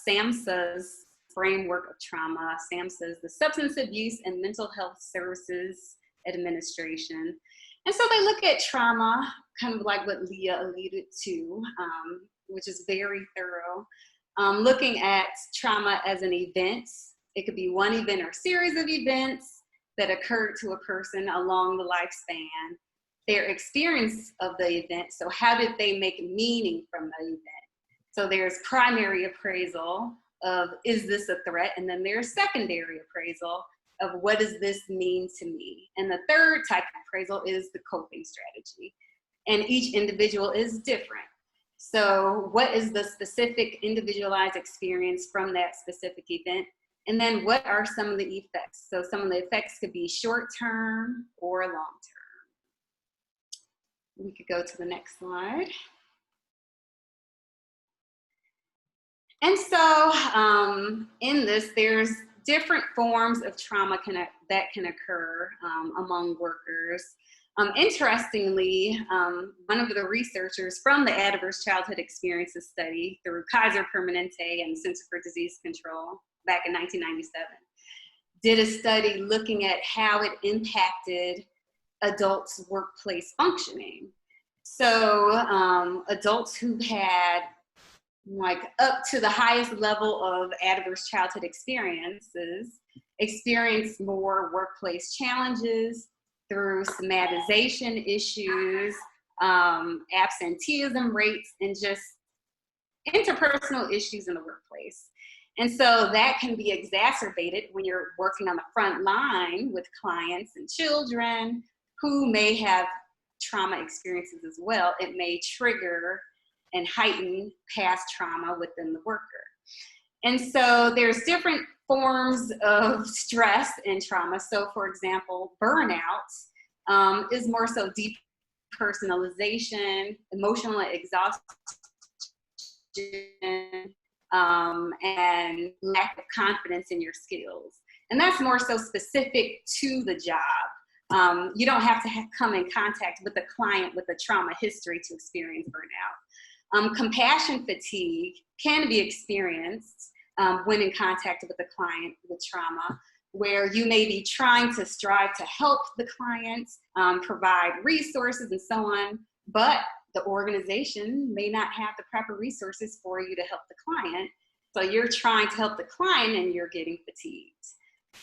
SAMHSA's framework of trauma. Sam says the Substance Abuse and Mental Health Services Administration. And so they look at trauma, kind of like what Leah alluded to, which is very thorough. Looking at trauma as an event. It could be one event or series of events that occurred to a person along the lifespan, their experience of the event. So how did they make meaning from the event? So there's primary appraisal of, is this a threat? And then there's secondary appraisal of, what does this mean to me? And the third type of appraisal is the coping strategy. And each individual is different. So what is the specific individualized experience from that specific event? And then what are some of the effects? So some of the effects could be short-term or long-term. We could go to the next slide. And so in this, there's different forms of trauma that can occur among workers. Interestingly, one of the researchers from the Adverse Childhood Experiences Study through Kaiser Permanente and Center for Disease Control back in 1997, did a study looking at how it impacted adults' workplace functioning. So adults who had like up to the highest level of adverse childhood experiences experienced more workplace challenges through somatization issues, absenteeism rates, and just interpersonal issues in the workplace. And so that can be exacerbated when you're working on the front line with clients and children who may have trauma experiences as well. It may trigger and heighten past trauma within the worker. And so there's different forms of stress and trauma. So for example, burnout is more so depersonalization, emotional exhaustion, and lack of confidence in your skills. And that's more so specific to the job. You don't have to come in contact with the client with a trauma history to experience burnout. Compassion fatigue can be experienced when in contact with a client with trauma, where you may be trying to strive to help the client, provide resources and so on, but the organization may not have the proper resources for you to help the client. So you're trying to help the client and you're getting fatigued.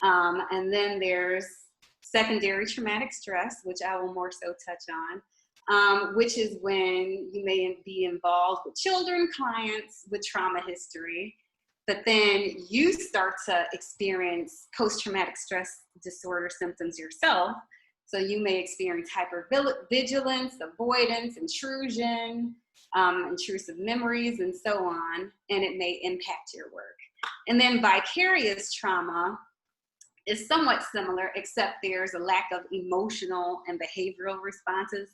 And then there's secondary traumatic stress, which I will more so touch on, which is when you may be involved with children, clients with trauma history, but then you start to experience post-traumatic stress disorder symptoms yourself. So you may experience hypervigilance, avoidance, intrusion, intrusive memories, and so on, and it may impact your work. And then vicarious trauma is somewhat similar, except there's a lack of emotional and behavioral responses.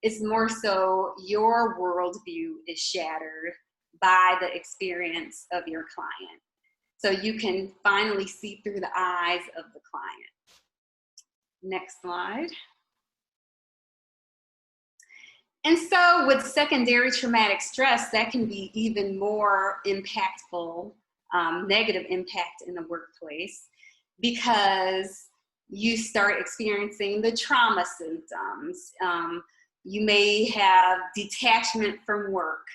It's more so your worldview is shattered by the experience of your client. So you can finally see through the eyes of the client. Next slide. And so with secondary traumatic stress, that can be even more impactful, negative impact in the workplace, because you start experiencing the trauma symptoms. You may have detachment from work.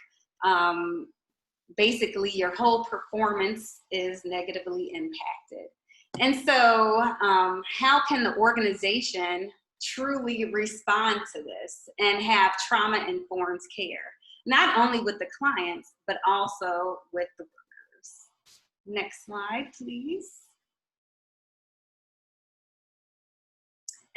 Basically, your whole performance is negatively impacted. And so how can the organization truly respond to this and have trauma-informed care, not only with the clients, but also with the workers? Next slide, please.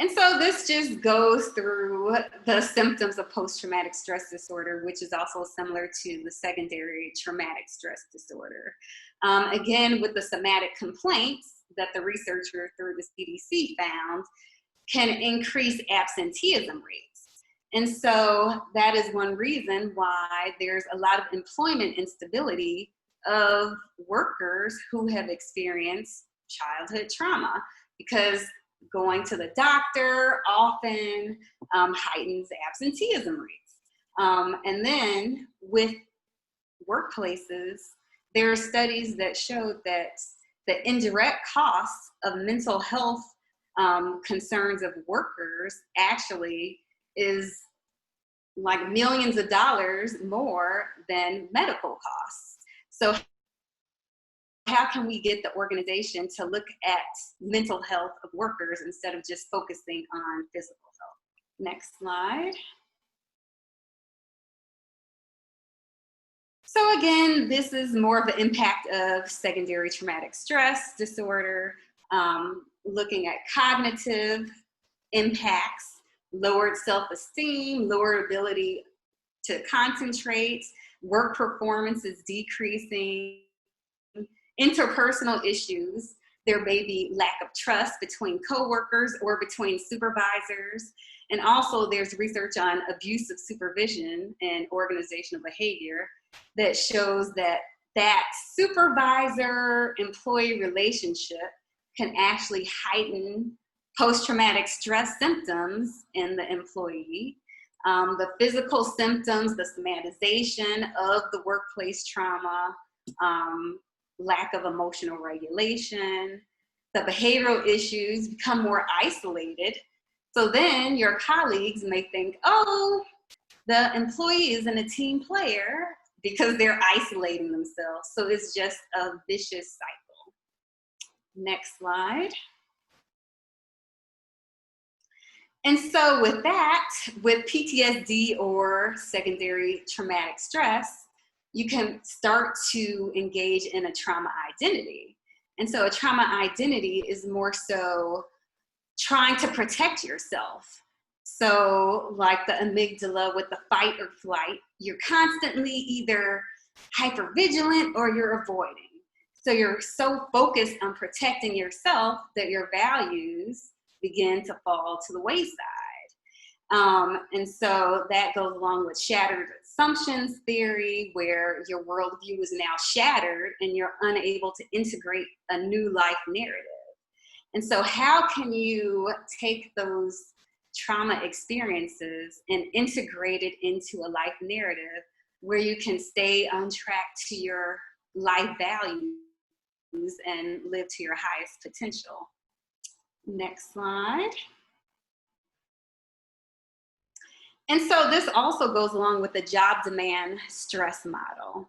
And so this just goes through the symptoms of post-traumatic stress disorder, which is also similar to the secondary traumatic stress disorder. Again, with the somatic complaints that the researcher through the CDC found can increase absenteeism rates. And so that is one reason why there's a lot of employment instability of workers who have experienced childhood trauma, because going to the doctor often heightens absenteeism rates. And then with workplaces, there are studies that showed that the indirect costs of mental health concerns of workers actually is like millions of dollars more than medical costs. So how can we get the organization to look at mental health of workers instead of just focusing on physical health? Next slide. So again, this is more of the impact of secondary traumatic stress disorder, looking at cognitive impacts, lowered self-esteem, lowered ability to concentrate, work performance is decreasing, interpersonal issues. There may be lack of trust between coworkers or between supervisors. And also there's research on abusive supervision and organizational behavior that shows that supervisor-employee relationship can actually heighten post-traumatic stress symptoms in the employee. The physical symptoms, the somatization of the workplace trauma, lack of emotional regulation, the behavioral issues become more isolated. So then your colleagues may think, oh, the employee isn't a team player because they're isolating themselves. So it's just a vicious cycle. Next slide. And so with that, with PTSD or secondary traumatic stress, you can start to engage in a trauma identity. And so a trauma identity is more so trying to protect yourself. So like the amygdala with the fight or flight, you're constantly either hypervigilant or you're avoiding. So you're so focused on protecting yourself that your values begin to fall to the wayside. And so that goes along with shattered assumptions theory, where your worldview is now shattered and you're unable to integrate a new life narrative. And so how can you take those trauma experiences and integrate it into a life narrative where you can stay on track to your life values and live to your highest potential? Next slide. And so this also goes along with the job demand stress model.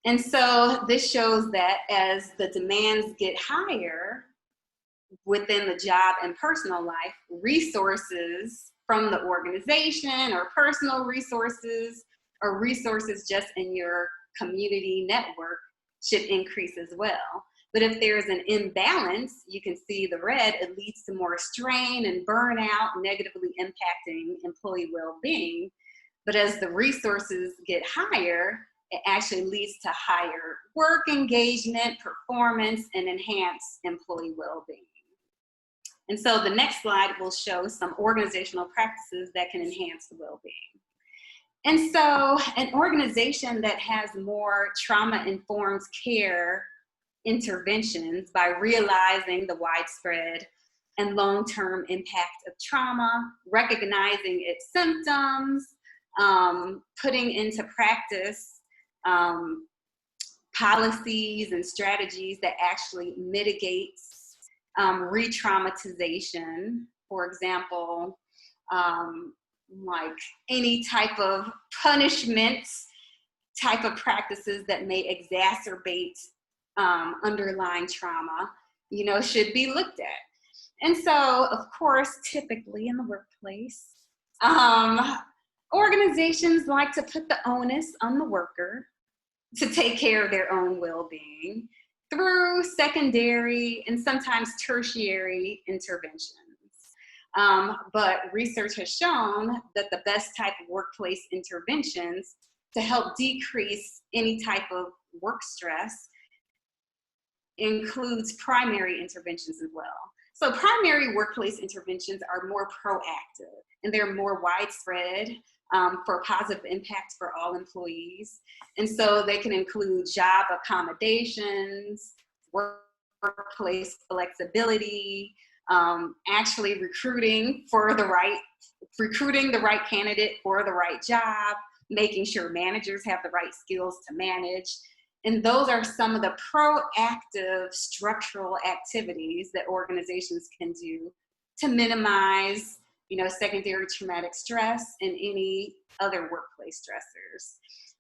And so this shows that as the demands get higher within the job and personal life, resources from the organization or personal resources or resources just in your community network should increase as well. But if there's an imbalance, you can see the red, it leads to more strain and burnout, negatively impacting employee well-being. But as the resources get higher, it actually leads to higher work engagement, performance, and enhanced employee well-being. And so the next slide will show some organizational practices that can enhance the well-being. And so an organization that has more trauma-informed care interventions by realizing the widespread and long-term impact of trauma, recognizing its symptoms, putting into practice policies and strategies that actually mitigate re-traumatization. For example, like any type of punishment type of practices that may exacerbate underlying trauma, should be looked at. And so, of course, typically in the workplace, organizations like to put the onus on the worker to take care of their own well-being through secondary and sometimes tertiary interventions. But research has shown that the best type of workplace interventions to help decrease any type of work stress includes primary interventions as well. So primary workplace interventions are more proactive and they're more widespread for positive impacts for all employees. And so they can include job accommodations, workplace flexibility, actually recruiting the right candidate for the right job, making sure managers have the right skills to manage, And those are some of the proactive structural activities that organizations can do to minimize, secondary traumatic stress and any other workplace stressors.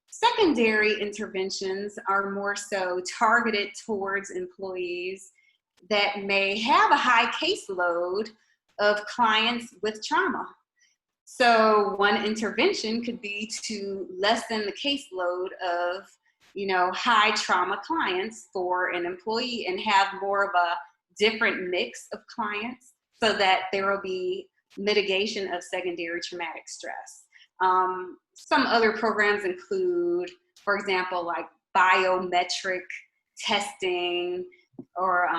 Secondary interventions are more so targeted towards employees that may have a high caseload of clients with trauma. So one intervention could be to lessen the caseload of, high trauma clients for an employee and have more of a different mix of clients so that there will be mitigation of secondary traumatic stress. Some other programs include, for example, like biometric testing or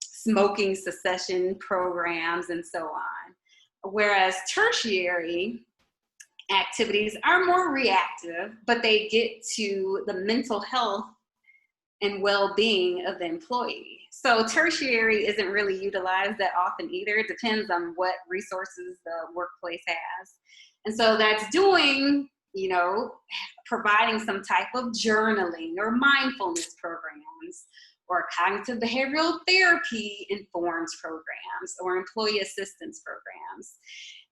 smoking cessation programs and so on. Whereas tertiary activities are more reactive, but they get to the mental health and well-being of the employee. So tertiary isn't really utilized that often either. It depends on what resources the workplace has. And so that's doing, providing some type of journaling or mindfulness programs or cognitive behavioral therapy informs programs or employee assistance programs.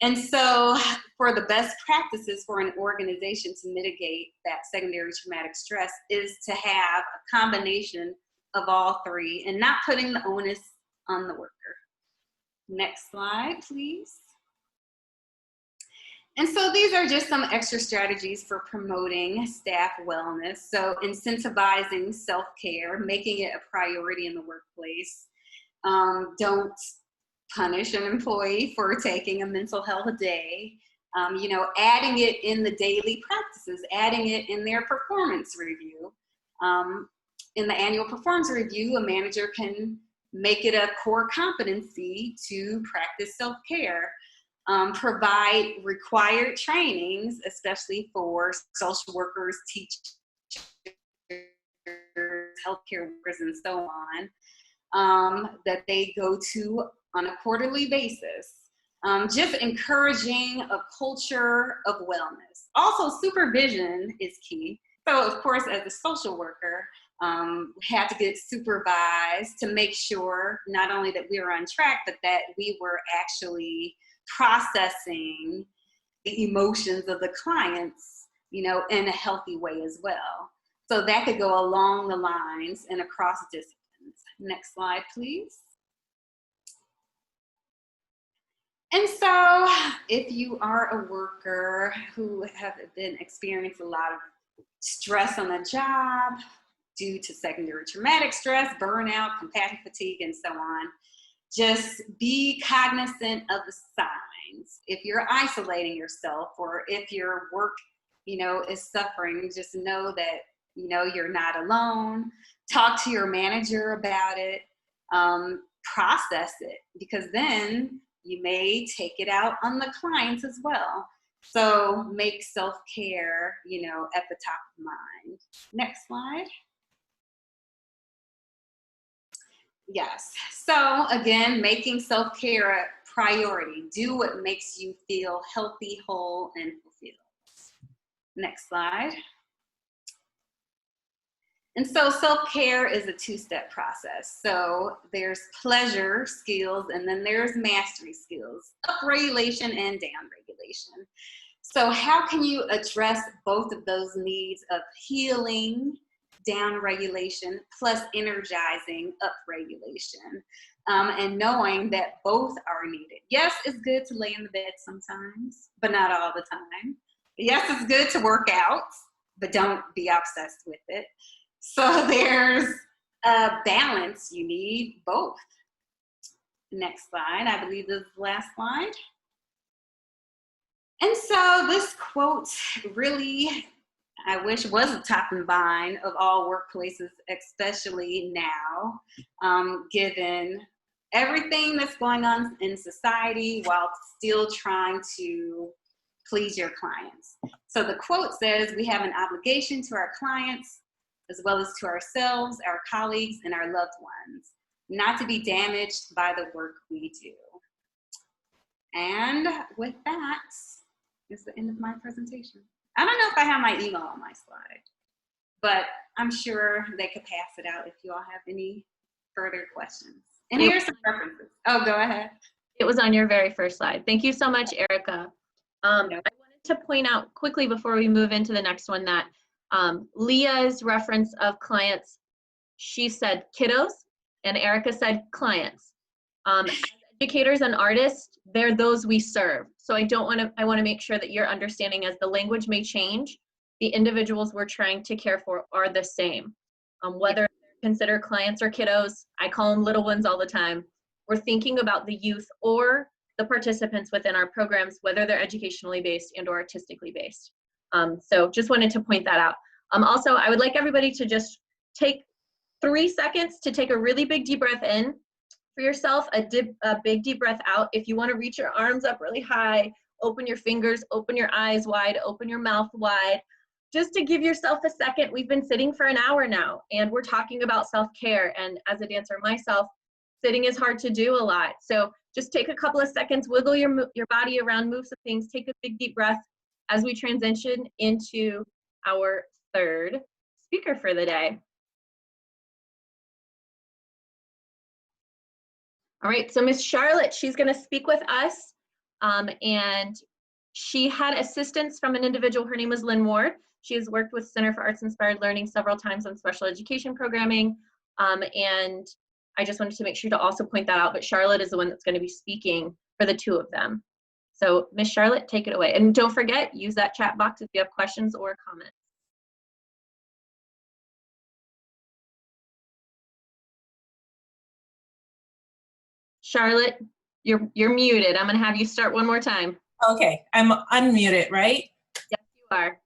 And so for the best practices for an organization to mitigate that secondary traumatic stress is to have a combination of all three and not putting the onus on the worker. Next slide, please. And so these are just some extra strategies for promoting staff wellness. So incentivizing self-care, making it a priority in the workplace. Don't punish an employee for taking a mental health day. Adding it in the daily practices, adding it in their performance review. In the annual performance review, a manager can make it a core competency to practice self-care. Provide required trainings, especially for social workers, teachers, healthcare workers, and so on, that they go to on a quarterly basis. Just encouraging a culture of wellness. Also, supervision is key. So, of course, as a social worker, had to get supervised to make sure not only that we were on track, but that we were actually processing the emotions of the clients, in a healthy way as well. So that could go along the lines and across disciplines. Next slide, please. And so if you are a worker who have been experiencing a lot of stress on the job due to secondary traumatic stress, burnout, compassion fatigue, and so on, just be cognizant of the signs. If you're isolating yourself or if your work, is suffering, just know that, you're not alone. Talk to your manager about it. Process it, because then you may take it out on the clients as well. So make self-care, at the top of mind. Next slide. Yes. So again, making self-care a priority. Do what makes you feel healthy, whole, and fulfilled. Next slide. And so self-care is a two-step process. So there's pleasure skills, and then there's mastery skills, upregulation and downregulation. So how can you address both of those needs of healing, downregulation, plus energizing, upregulation, and knowing that both are needed? Yes, it's good to lay in the bed sometimes, but not all the time. Yes, it's good to work out, but don't be obsessed with it. So there's a balance. You need both. Next slide. I believe this is the last slide. And so this quote really, I wish, was the top and vine of all workplaces, especially now, given everything that's going on in society while still trying to please your clients. So the quote says, "We have an obligation to our clients, as well as to ourselves, our colleagues, and our loved ones, not to be damaged by the work we do." And with that is the end of my presentation. I don't know if I have my email on my slide. but I'm sure they could pass it out if you all have any further questions. And here's some references. Oh, go ahead. It was on your very first slide. Thank you so much, Erica. I wanted to point out quickly before we move into the next one that Leah's reference of clients, she said kiddos, and Erica said clients. As educators and artists, they're those we serve. So I want to make sure that you're understanding as the language may change, the individuals we're trying to care for are the same. Whether they're considered clients or kiddos, I call them little ones all the time. We're thinking about the youth or the participants within our programs, whether they're educationally based and or artistically based. So just wanted to point that out. Also, I would like everybody to just take 3 seconds to take a really big deep breath in for yourself, a big deep breath out. If you want to reach your arms up really high, open your fingers, open your eyes wide, open your mouth wide, just to give yourself a second. We've been sitting for an hour now, and we're talking about self-care. And as a dancer myself, sitting is hard to do a lot. So just take a couple of seconds, wiggle your body around, move some things, take a big deep breath as we transition into our third speaker for the day. All right, so Miss Charlotte, she's gonna speak with us. And she had assistance from an individual, her name was Lynn Ward. She has worked with Center for Arts Inspired Learning several times on special education programming. And I just wanted to make sure to also point that out, but Charlotte is the one that's gonna be speaking for the two of them. So Miss Charlotte, take it away. And don't forget, use that chat box if you have questions or comments. Charlotte, you're muted. I'm gonna have you start one more time. Okay, I'm unmuted, right? Yes, you are.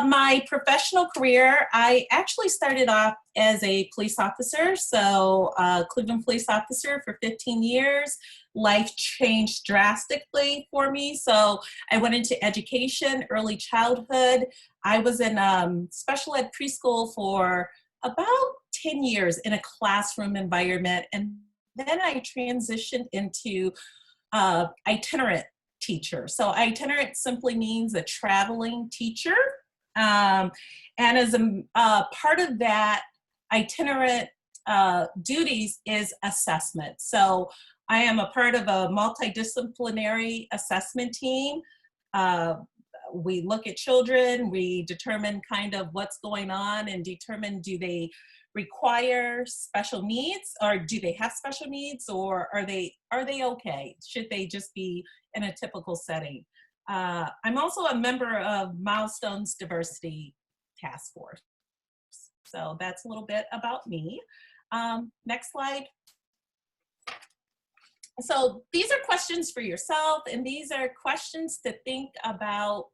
My professional career, I actually started off as a police officer. So Cleveland police officer for 15 years. Life changed drastically for me. So I went into education, early childhood. I was in special ed preschool for about 10 years in a classroom environment. And then I transitioned into itinerant teacher. So itinerant simply means a traveling teacher. And as a part of that itinerant duties is assessment. So I am a part of a multidisciplinary assessment team. We look at children, we determine kind of what's going on and determine do they require special needs, or do they have special needs, or are they okay? Should they just be in a typical setting? I'm also a member of Milestones Diversity Task Force. So that's a little bit about me. Next slide. So these are questions for yourself, and these are questions to think about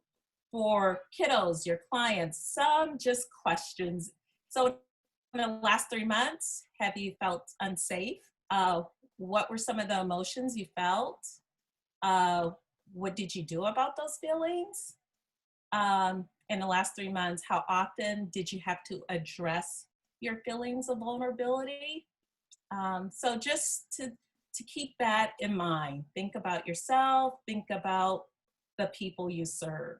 for kiddos, your clients, some just questions. So in the last 3 months, have you felt unsafe? What were some of the emotions you felt? What did you do about those feelings? In the last 3 months, how often did you have to address your feelings of vulnerability? So just to keep that in mind, think about yourself, think about the people you serve.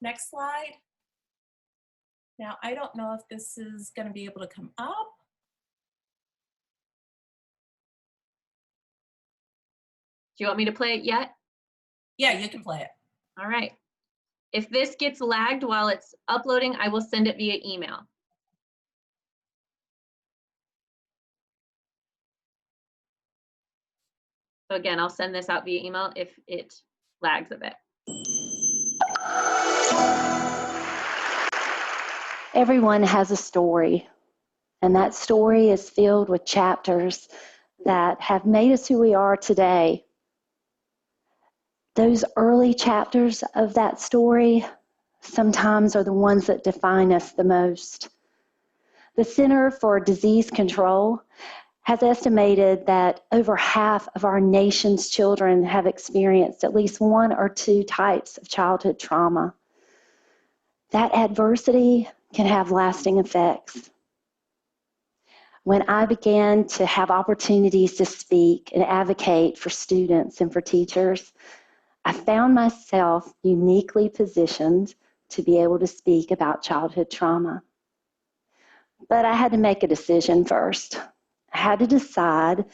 Next slide. Now, I don't know if this is going to be able to come up. Do you want me to play it yet? Yeah, you can play it. All right. If this gets lagged while it's uploading, I will send it via email. So again, I'll send this out via email if it lags a bit. Everyone has a story, and that story is filled with chapters that have made us who we are today. Those early chapters of that story sometimes are the ones that define us the most. The Center for Disease Control has estimated that over half of our nation's children have experienced at least one or two types of childhood trauma. That adversity can have lasting effects. When I began to have opportunities to speak and advocate for students and for teachers, I found myself uniquely positioned to be able to speak about childhood trauma. But I had to make a decision first. I had to decide,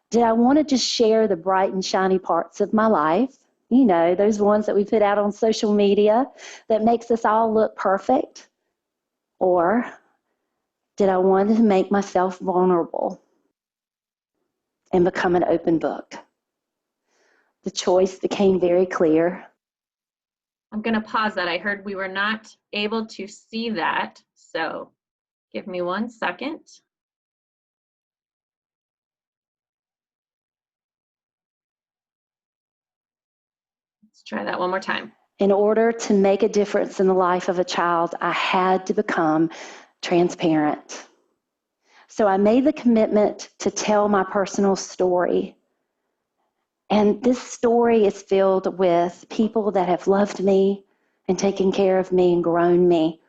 did I want to just share the bright and shiny parts of my life? You know, those ones that we put out on social media that makes us all look perfect? Or did I want to make myself vulnerable and become an open book? The choice became very clear. I'm going to pause that. I heard we were not able to see that, so give me 1 second. Let's try that one more time. In order to make a difference in the life of a child, I had to become transparent. So I made the commitment to tell my personal story. And this story is filled with people that have loved me and taken care of me and grown me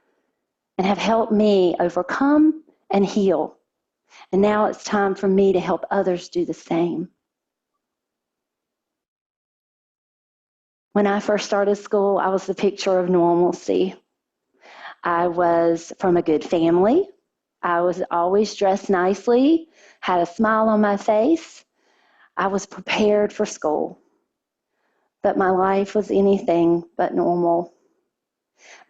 and have helped me overcome and heal. And now it's time for me to help others do the same. When I first started school, I was the picture of normalcy. I was from a good family. I was always dressed nicely, had a smile on my face. I was prepared for school. But my life was anything but normal.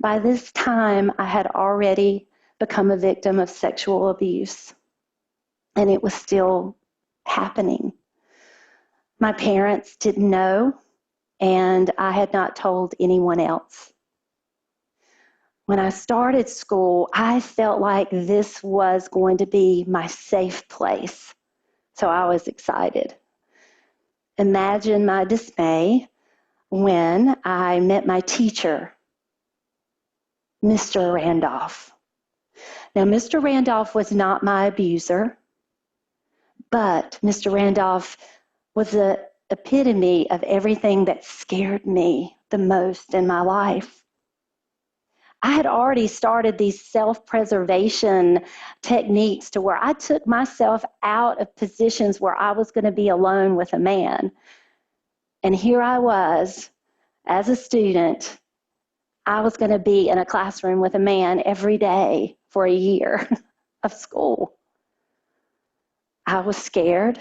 By this time, I had already become a victim of sexual abuse, and it was still happening. My parents didn't know, and I had not told anyone else. When I started school, I felt like this was going to be my safe place, so I was excited. Imagine my dismay when I met my teacher, Mr. Randolph. Now, Mr. Randolph was not my abuser, but Mr. Randolph was the epitome of everything that scared me the most in my life. I had already started these self-preservation techniques to where I took myself out of positions where I was going to be alone with a man. And here I was, as a student, I was going to be in a classroom with a man every day for a year of school. I was scared.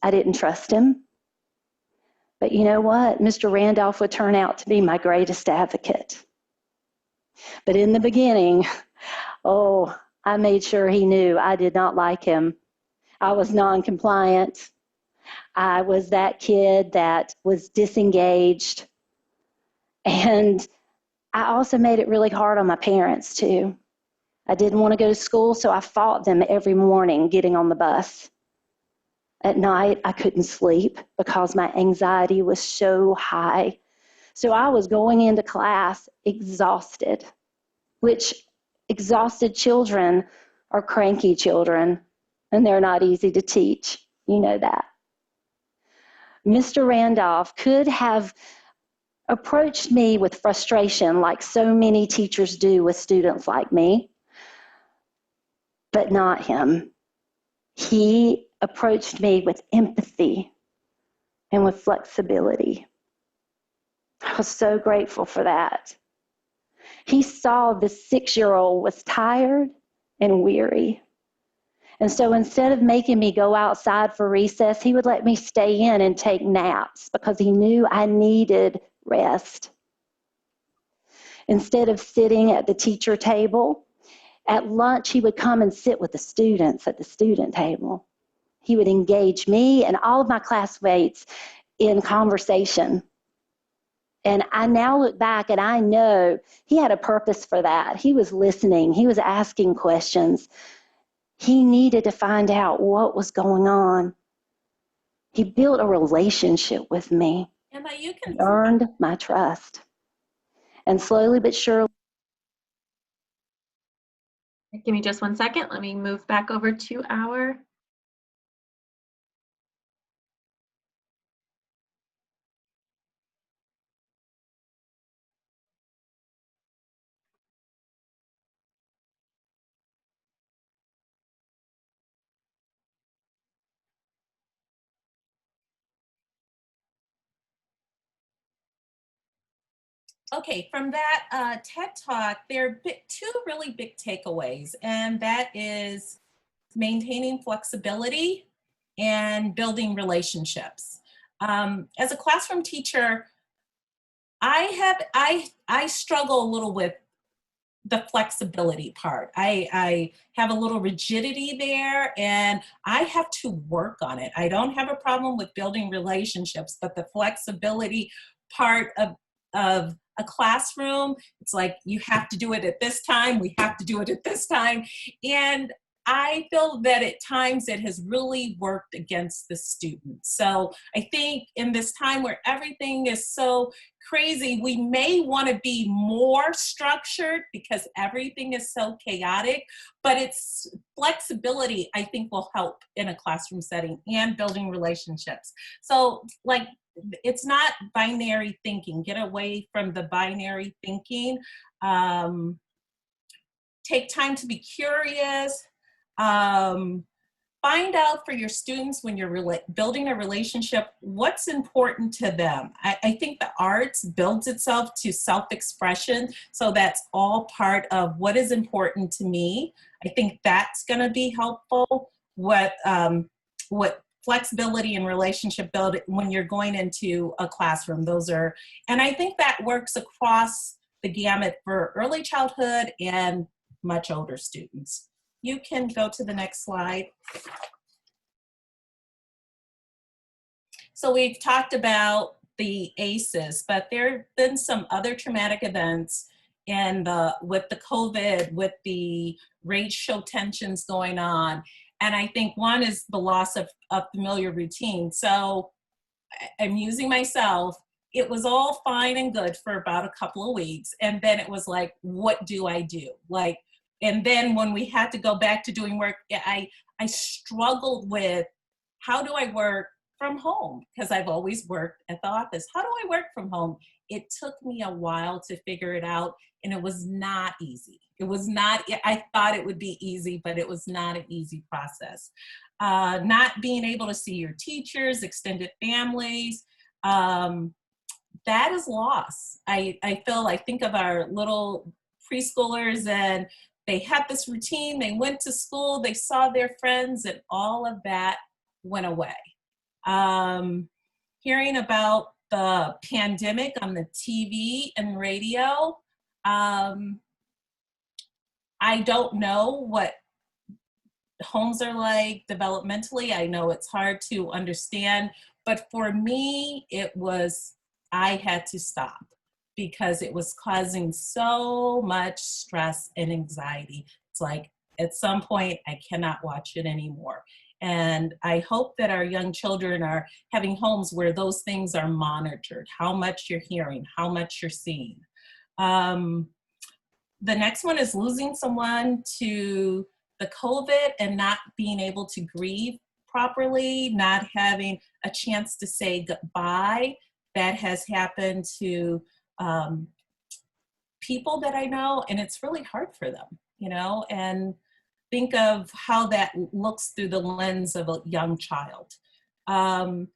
I didn't trust him. But you know what? Mr. Randolph would turn out to be my greatest advocate. But in the beginning, oh, I made sure he knew I did not like him. I was non-compliant. I was that kid that was disengaged. And I also made it really hard on my parents, too. I didn't want to go to school, so I fought them every morning getting on the bus. At night, I couldn't sleep because my anxiety was so high. So I was going into class exhausted, which exhausted children are cranky children, and they're not easy to teach. You know that. Mr. Randolph could have approached me with frustration like so many teachers do with students like me, but not him. He approached me with empathy and with flexibility. I was so grateful for that. He saw the 6-year-old was tired and weary. And so instead of making me go outside for recess, he would let me stay in and take naps because he knew I needed rest. Instead of sitting at the teacher table, at lunch he would come and sit with the students at the student table. He would engage me and all of my classmates in conversation. And I now look back and I know he had a purpose for that. He was listening. He was asking questions. He needed to find out what was going on. He built a relationship with me. Emma, you can He earned my trust. And slowly but surely. Give me just 1 second. Let me move back over to our Okay, from that TED Talk, there are two really big takeaways, and that is maintaining flexibility and building relationships. As a classroom teacher, I struggle a little with the flexibility part. I have a little rigidity there, and I have to work on it. I don't have a problem with building relationships, but the flexibility part of a classroom, it's like you have to do it at this time, we have to do it at this time. And I feel that at times it has really worked against the students. So I think in this time where everything is so crazy, we may want to be more structured because everything is so chaotic, but it's flexibility I think will help in a classroom setting and building relationships. So like, it's not binary thinking. Get away from the binary thinking. Take time to be curious. Find out for your students when you're building a relationship, what's important to them. I think the arts builds itself to self-expression, so that's all part of what is important to me. I think that's gonna be helpful. What flexibility and relationship build when you're going into a classroom, and I think that works across the gamut for early childhood and much older students. You can go to the next slide. So we've talked about the ACEs, but there have been some other traumatic events and with the COVID, with the racial tensions going on. And I think one is the loss of a familiar routine. So I'm using myself. It was all fine and good for about a couple of weeks. And then it was like, what do I do? Like, and then when we had to go back to doing work, I struggled with how do I work from home? Because I've always worked at the office. How do I work from home? It took me a while to figure it out, and it was not easy. It was not, I thought it would be easy, but it was not an easy process. Not being able to see your teachers, extended families, that is loss. I think of our little preschoolers, and they had this routine, they went to school, they saw their friends, and all of that went away. Hearing about the pandemic on the TV and radio, I don't know what homes are like developmentally. I know it's hard to understand, but for me, I had to stop because it was causing so much stress and anxiety. It's like, at some point, I cannot watch it anymore. And I hope that our young children are having homes where those things are monitored, how much you're hearing, how much you're seeing. The next one is losing someone to the COVID and not being able to grieve properly, not having a chance to say goodbye. That has happened to people that I know, and it's really hard for them, you know, and think of how that looks through the lens of a young child. And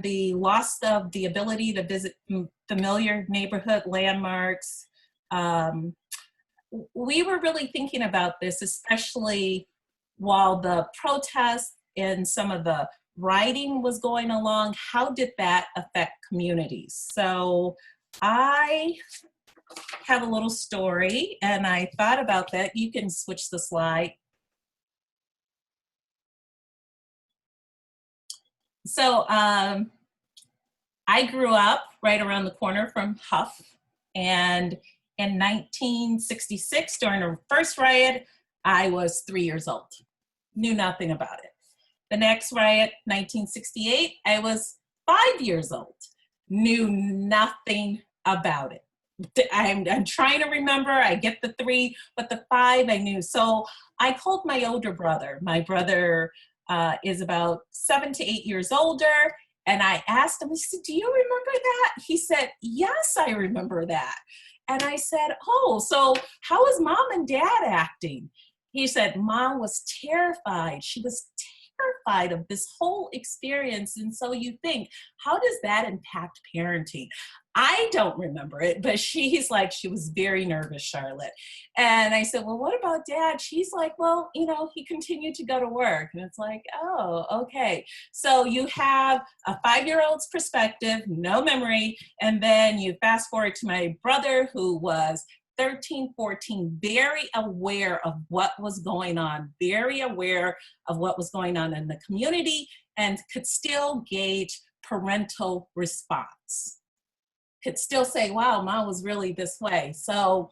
the loss of the ability to visit familiar neighborhood landmarks. We were really thinking about this, especially while the protests and some of the rioting was going along. How did that affect communities? So I have a little story, and I thought about that. You can switch the slide. So I grew up right around the corner from Huff, and in 1966, during the first riot, I was 3 years old. Knew nothing about it. The next riot, 1968, I was 5 years old. Knew nothing about it. I'm trying to remember, I get the 3, but the 5 I knew. So I called my older brother. My brother is about 7 to 8 years older. And I asked him, I said, do you remember that? He said, yes, I remember that. And I said, oh, so how is mom and dad acting? He said, mom was terrified. She was terrified of this whole experience. And so you think, how does that impact parenting? I don't remember it, but she's like, she was very nervous, Charlotte. And I said, well, what about dad? She's like, well, you know, he continued to go to work. And it's like, oh, okay. So you have a 5-year-old's perspective, no memory. And then you fast forward to my brother, who was 13, 14, very aware of what was going on, very aware of what was going on in the community, and could still gauge parental response. Could still say, wow, mom was really this way. So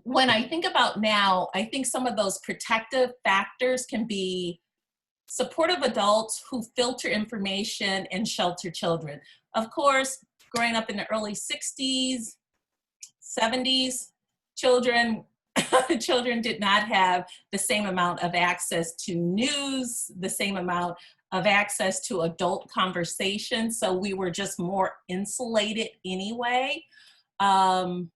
when I think about now, I think some of those protective factors can be supportive adults who filter information and shelter children. Of course, growing up in the early 60s, 70s, children did not have the same amount of access to news, the same amount of access to adult conversation. So we were just more insulated anyway. Culture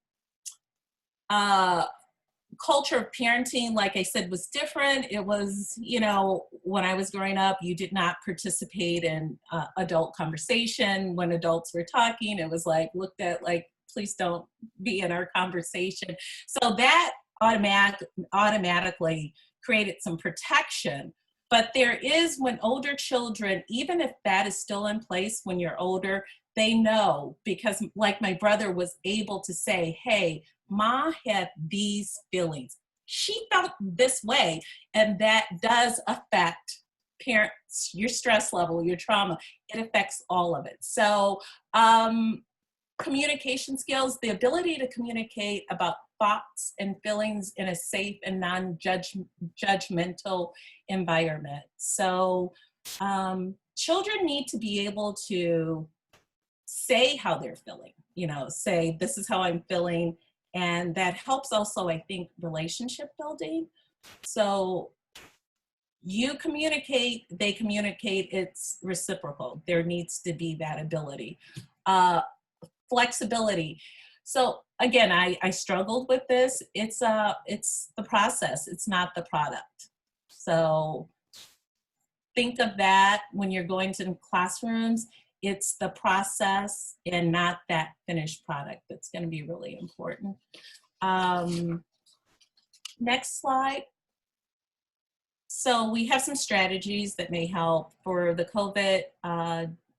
of parenting, like I said, was different. It was, you know, when I was growing up, you did not participate in adult conversation. When adults were talking, it was like looked at like, please don't be in our conversation. So that automatically created some protection. But there is, when older children, even if that is still in place when you're older, they know, because like my brother was able to say, hey, Ma had these feelings. She felt this way, and that does affect parents, your stress level, your trauma. It affects all of it. So communication skills, the ability to communicate about thoughts and feelings in a safe and non-judgmental environment. So children need to be able to say how they're feeling, you know, say, this is how I'm feeling. And that helps also, I think, relationship building. So you communicate, they communicate, it's reciprocal. There needs to be that ability. Flexibility. So again, I struggled with this. It's the process. It's not the product. So think of that when you're going to classrooms. It's the process and not that finished product that's going to be really important. Next slide. So we have some strategies that may help for the COVID.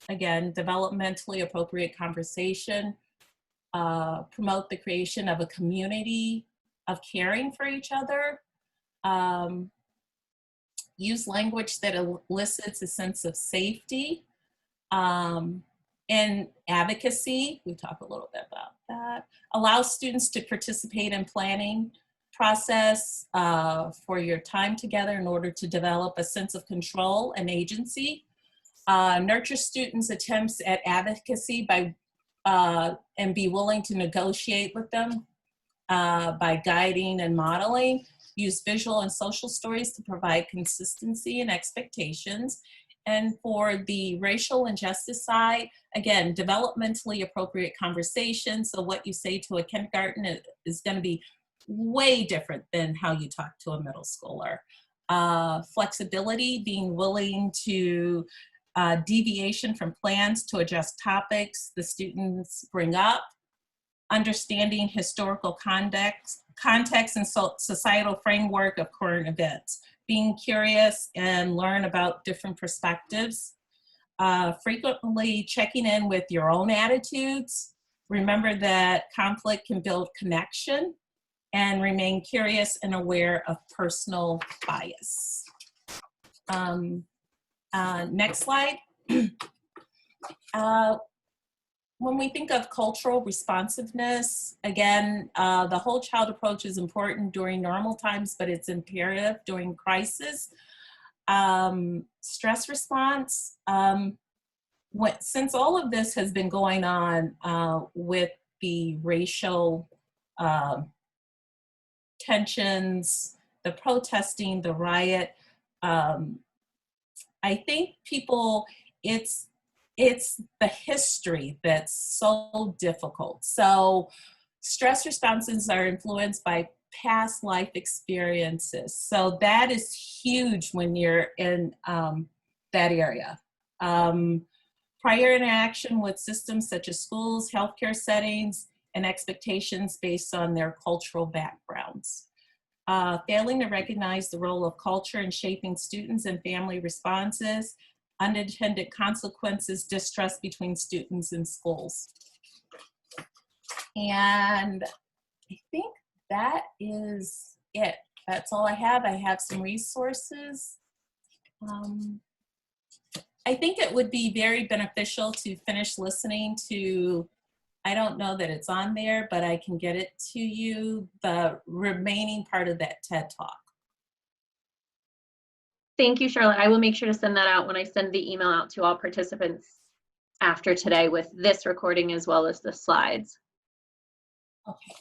Again, developmentally appropriate conversation, promote the creation of a community of caring for each other, use language that elicits a sense of safety, and advocacy. We talk a little bit about that. Allow students to participate in planning process for your time together in order to develop a sense of control and agency. Nurture students' attempts at advocacy by and be willing to negotiate with them by guiding and modeling. Use visual and social stories to provide consistency and expectations. And for the racial injustice side, again, developmentally appropriate conversation. So what you say to a kindergarten is going to be way different than how you talk to a middle schooler. Flexibility, being willing to deviation from plans to adjust topics the students bring up. Understanding historical context and societal framework of current events. Being curious and learn about different perspectives. Frequently checking in with your own attitudes. Remember that conflict can build connection, and remain curious and aware of personal bias. Next slide. When we think of cultural responsiveness, again, the whole child approach is important during normal times, but it's imperative during crisis. Stress response, since all of this has been going on with the racial tensions, the protesting, the riot, I think people, it's the history that's so difficult. So stress responses are influenced by past life experiences. So that is huge when you're in that area. Prior interaction with systems such as schools, healthcare settings, and expectations based on their cultural backgrounds. Failing to recognize the role of culture in shaping students and family responses, unintended consequences, distrust between students and schools. And I think that is it. That's all I have. I have some resources. I think it would be very beneficial to finish listening to, I don't know that it's on there, but I can get it to you, the remaining part of that TED Talk. Thank you, Charlotte. I will make sure to send that out when I send the email out to all participants after today with this recording as well as the slides. Okay.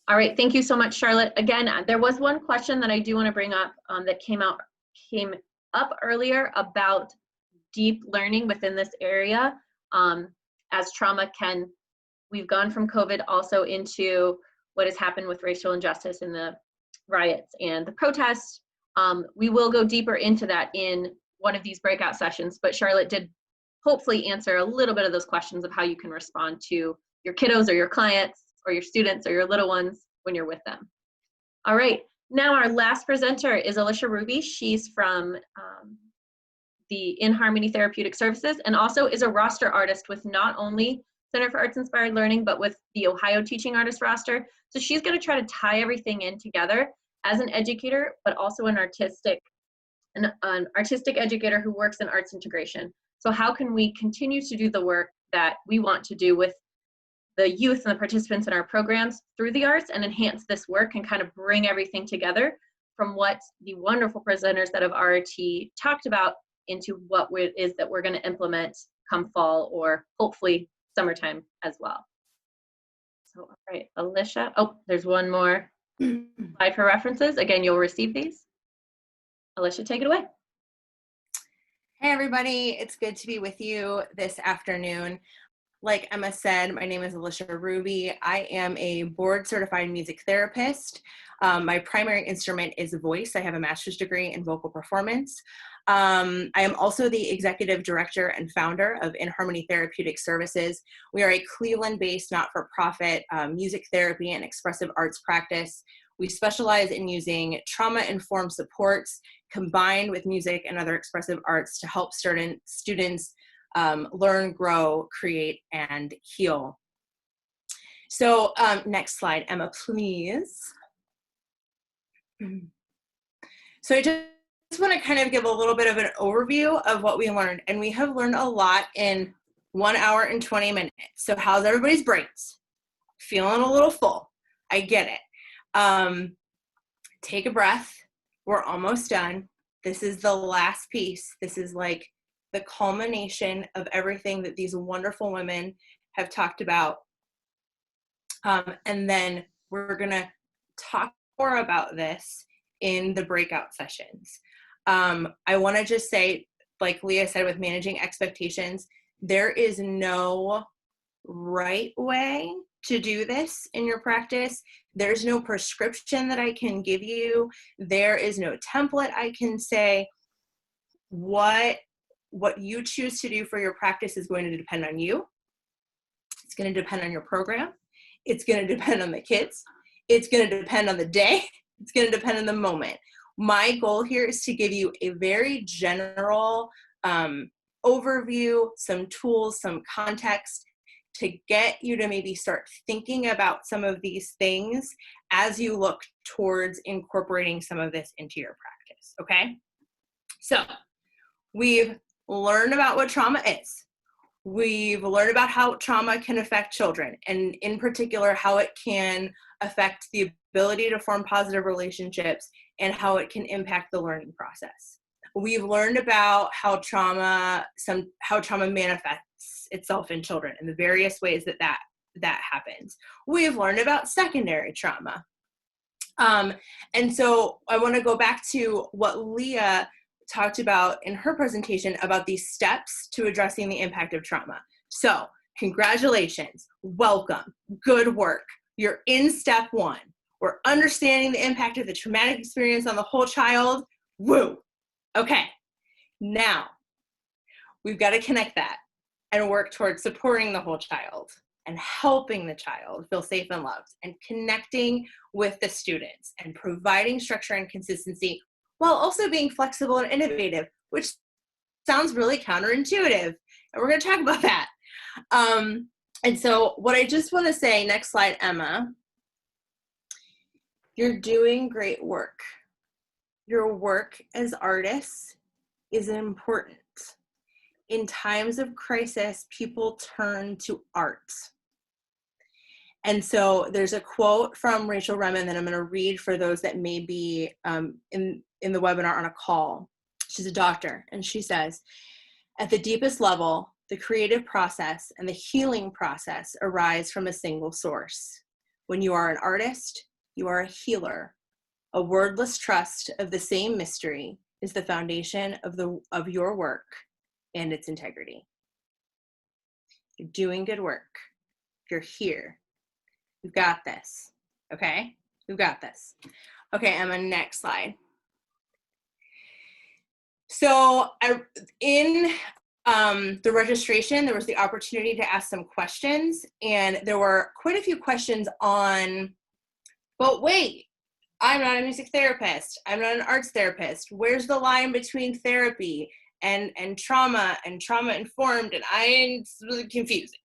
All right, thank you so much, Charlotte. Again, there was one question that I do want to bring up that came up earlier about deep learning within this area. As trauma we've gone from COVID also into what has happened with racial injustice and the riots and the protests. We will go deeper into that in one of these breakout sessions, but Charlotte did hopefully answer a little bit of those questions of how you can respond to your kiddos or your clients or your students or your little ones when you're with them. All right, now our last presenter is Alicia Ruby. She's from the In Harmony Therapeutic Services and also is a roster artist with not only Center for Arts Inspired Learning, but with the Ohio Teaching Artist roster. So she's gonna try to tie everything in together as an educator, but also an artistic educator who works in arts integration. So how can we continue to do the work that we want to do with the youth and the participants in our programs through the arts and enhance this work and kind of bring everything together from what the wonderful presenters that have already talked about into what it is that we're going to implement come fall or hopefully summertime as well. So, all right, Alicia. Oh, there's one more slide for references. Again, you'll receive these. Alicia, take it away. Hey everybody, it's good to be with you this afternoon. Like Emma said, my name is Alicia Ruby. I am a board certified music therapist. My primary instrument is voice. I have a master's degree in vocal performance. I am also the executive director and founder of In Harmony Therapeutic Services. We are a Cleveland-based not-for-profit music therapy and expressive arts practice. We specialize in using trauma-informed supports combined with music and other expressive arts to help students learn, grow, create, and heal. So next slide, Emma, please. So I just want to kind of give a little bit of an overview of what we learned. And we have learned a lot in 1 hour and 20 minutes. So how's everybody's brains? Feeling a little full. I get it. Take a breath. We're almost done. This is the last piece. This is like the culmination of everything that these wonderful women have talked about. And then we're gonna talk more about this in the breakout sessions. I wanna just say, like Leah said, with managing expectations, there is no right way to do this in your practice. There's no prescription that I can give you. There is no template I can say. What you choose to do for your practice is going to depend on you. It's going to depend on your program. It's going to depend on the kids. It's going to depend on the day. It's going to depend on the moment. My goal here is to give you a very general overview, some tools, some context to get you to maybe start thinking about some of these things as you look towards incorporating some of this into your practice, okay? So we've learned about what trauma is. We've learned about how trauma can affect children, and in particular, how it can affect the ability to form positive relationships and how it can impact the learning process. We've learned about how trauma manifests itself in children and the various ways that happens. We've learned about secondary trauma. And so I want to go back to what Leah talked about in her presentation about these steps to addressing the impact of trauma. So congratulations, welcome, good work. You're in step one. We're understanding the impact of the traumatic experience on the whole child. Woo! Okay, now we've got to connect that and work towards supporting the whole child and helping the child feel safe and loved and connecting with the students and providing structure and consistency while also being flexible and innovative, which sounds really counterintuitive. And we're going to talk about that. And so what I just want to say, next slide, Emma, you're doing great work. Your work as artists is important. In times of crisis, people turn to art. And so there's a quote from Rachel Remen that I'm going to read for those that may be in the webinar on a call. She's a doctor, and she says, at the deepest level, the creative process and the healing process arise from a single source. When you are an artist, you are a healer. A wordless trust of the same mystery is the foundation of your work and its integrity. You're doing good work. You're here. You've got this. Okay? You've got this. Okay, Emma, next slide. So in the registration, there was the opportunity to ask some questions, and there were quite a few questions on, but wait, I'm not a music therapist. I'm not an arts therapist. Where's the line between therapy and trauma and trauma informed? And it's really confusing.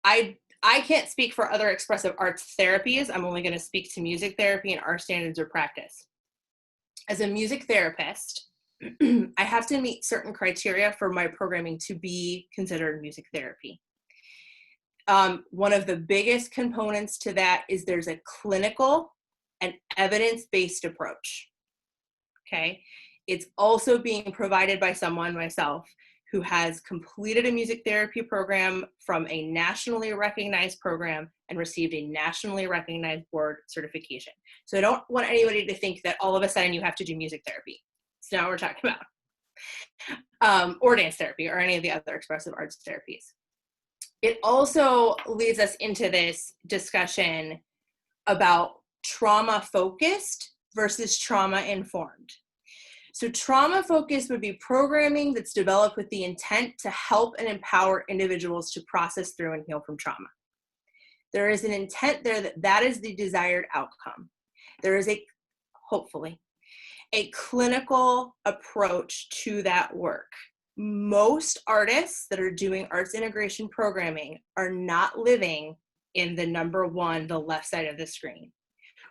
I can't speak for other expressive arts therapies. I'm only going to speak to music therapy and art standards or practice. As a music therapist, I have to meet certain criteria for my programming to be considered music therapy. One of the biggest components to that is there's a clinical and evidence-based approach, okay? It's also being provided by someone, myself, who has completed a music therapy program from a nationally recognized program and received a nationally recognized board certification. So I don't want anybody to think that all of a sudden you have to do music therapy. It's not what we're talking about. Or dance therapy or any of the other expressive arts therapies. It also leads us into this discussion about trauma-focused versus trauma-informed. So trauma-focused would be programming that's developed with the intent to help and empower individuals to process through and heal from trauma. There is an intent there that is the desired outcome. There is hopefully, a clinical approach to that work. Most artists that are doing arts integration programming are not living in the number one, the left side of the screen.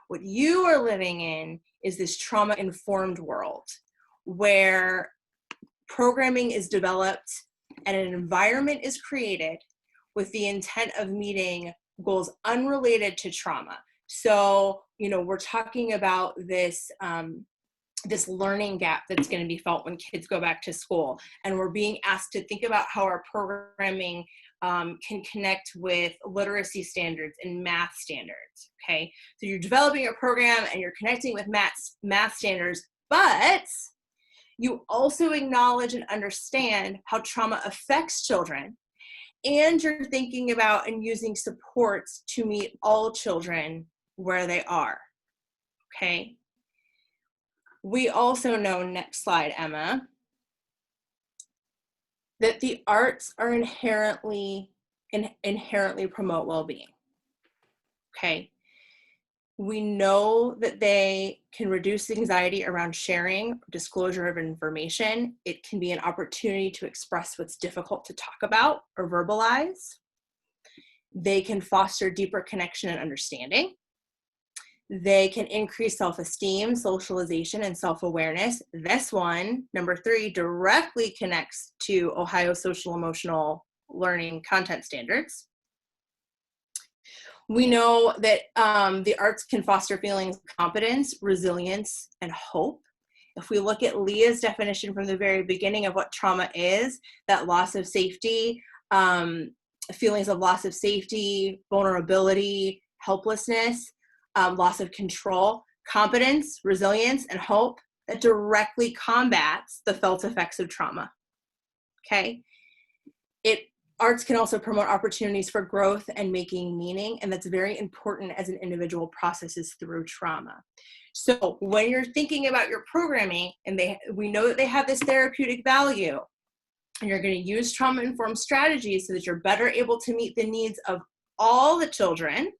What you are living in is this trauma-informed world where programming is developed and an environment is created with the intent of meeting goals unrelated to trauma. So, we're talking about this learning gap that's going to be felt when kids go back to school. And we're being asked to think about how our programming can connect with literacy standards and math standards, okay? So you're developing a program and you're connecting with math standards, but you also acknowledge and understand how trauma affects children, and you're thinking about and using supports to meet all children where they are, okay? We also know, next slide, Emma, that the arts are inherently promote well-being, okay? We know that they can reduce anxiety around sharing, disclosure of information. It can be an opportunity to express what's difficult to talk about or verbalize. They can foster deeper connection and understanding. They can increase self-esteem, socialization, and self-awareness. This one, number 3, directly connects to Ohio Social Emotional Learning Content Standards. We know that the arts can foster feelings of competence, resilience, and hope. If we look at Leah's definition from the very beginning of what trauma is, that loss of safety, feelings of loss of safety, vulnerability, helplessness, loss of control, competence, resilience, and hope, that directly combats the felt effects of trauma, okay? It arts can also promote opportunities for growth and making meaning, and that's very important as an individual processes through trauma. So when you're thinking about your programming, and we know that they have this therapeutic value, and you're going to use trauma-informed strategies so that you're better able to meet the needs of all the children,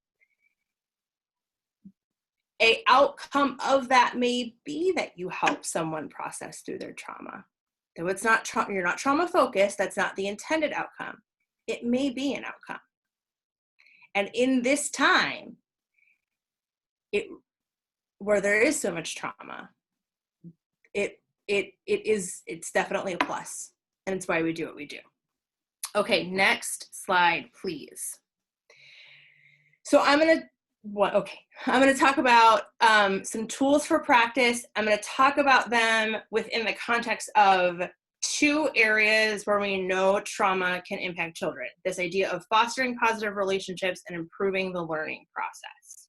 an outcome of that may be that you help someone process through their trauma. Though it's not you're not trauma focused, that's not the intended outcome. It may be an outcome. And in this time, where there is so much trauma, it's definitely a plus, and it's why we do what we do. Okay, next slide, please. So I'm going to talk about some tools for practice. I'm going to talk about them within the context of 2 areas where we know trauma can impact children. This idea of fostering positive relationships and improving the learning process.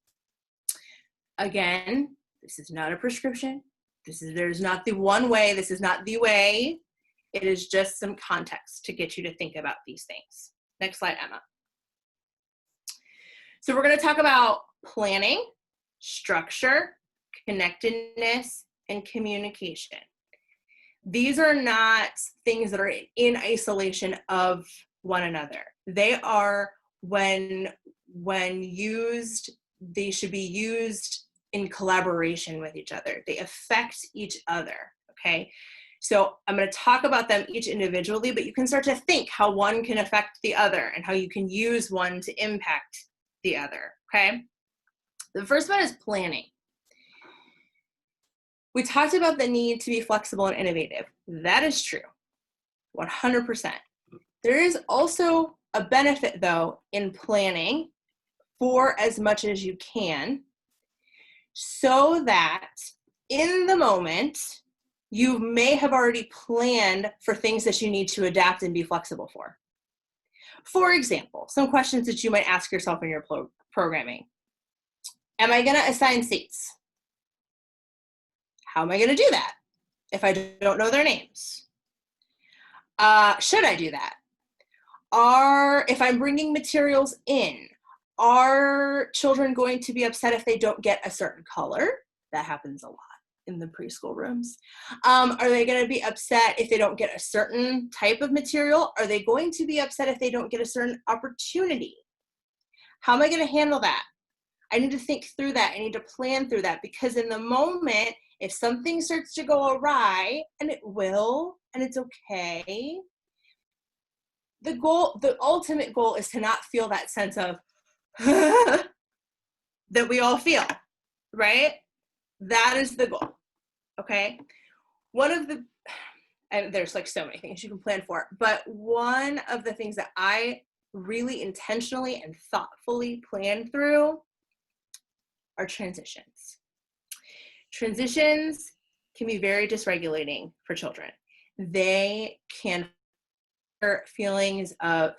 Again, this is not a prescription. There's not the one way. This is not the way. It is just some context to get you to think about these things. Next slide, Emma. So we're going to talk about planning, structure, connectedness, and communication. These are not things that are in isolation of one another. They are, when used, they should be used in collaboration with each other. They affect each other, okay? So I'm going to talk about them each individually, but you can start to think how one can affect the other and how you can use one to impact the other, okay? The first one is planning. We talked about the need to be flexible and innovative. That is true, 100%. There is also a benefit, though, in planning for as much as you can, so that in the moment, you may have already planned for things that you need to adapt and be flexible for. For example, some questions that you might ask yourself in your programming. Am I going to assign seats? How am I going to do that if I don't know their names? Should I do that? If I'm bringing materials in, are children going to be upset if they don't get a certain color? That happens a lot in the preschool rooms. Are they going to be upset if they don't get a certain type of material? Are they going to be upset if they don't get a certain opportunity? How am I going to handle that? I need to think through that. I need to plan through that, because in the moment, if something starts to go awry, and it will, and it's okay, the ultimate goal is to not feel that sense of that we all feel, right? That is the goal, okay? And there's like so many things you can plan for, but one of the things that I really intentionally and thoughtfully plan through are transitions. Transitions can be very dysregulating for children. They can hurt feelings of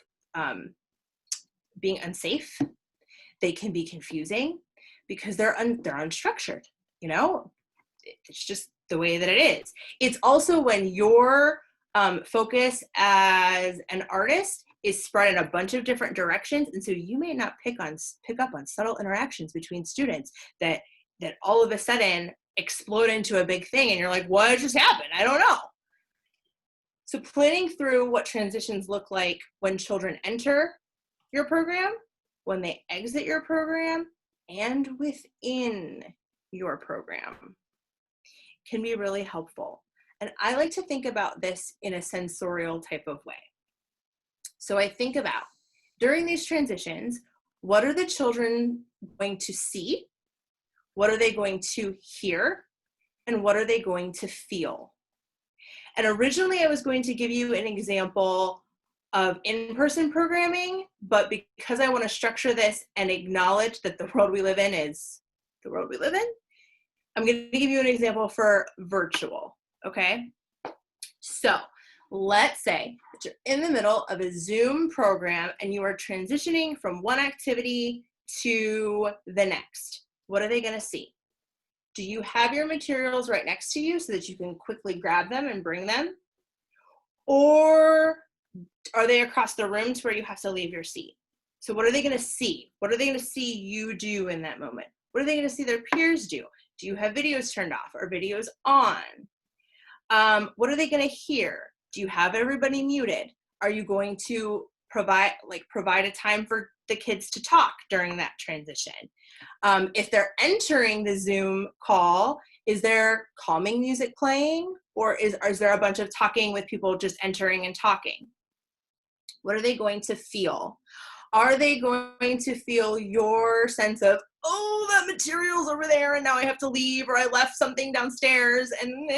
being unsafe. They can be confusing because they're unstructured, you know? It's just the way that it is. It's also when your focus as an artist is spread in a bunch of different directions, and so you may not pick up on subtle interactions between students that all of a sudden explode into a big thing, and you're like, what just happened? I don't know. So planning through what transitions look like when children enter your program, when they exit your program, and within your program can be really helpful. And I like to think about this in a sensorial type of way. So I think about, during these transitions, what are the children going to see? What are they going to hear? And what are they going to feel? And originally I was going to give you an example of in-person programming, but because I want to structure this and acknowledge that the world we live in is the world we live in, I'm going to give you an example for virtual, okay? So let's say that you're in the middle of a Zoom program and you are transitioning from one activity to the next. What are they going to see? Do you have your materials right next to you so that you can quickly grab them and bring them? Or are they across the room to where you have to leave your seat? So what are they going to see? What are they going to see you do in that moment? What are they going to see their peers do? Do you have videos turned off or videos on? What are they going to hear? Do you have everybody muted? Are you going to provide a time for the kids to talk during that transition? If they're entering the Zoom call, is there calming music playing, or is there a bunch of talking with people just entering and talking? What are they going to feel? Are they going to feel your sense of, oh, that material's over there and now I have to leave, or I left something downstairs and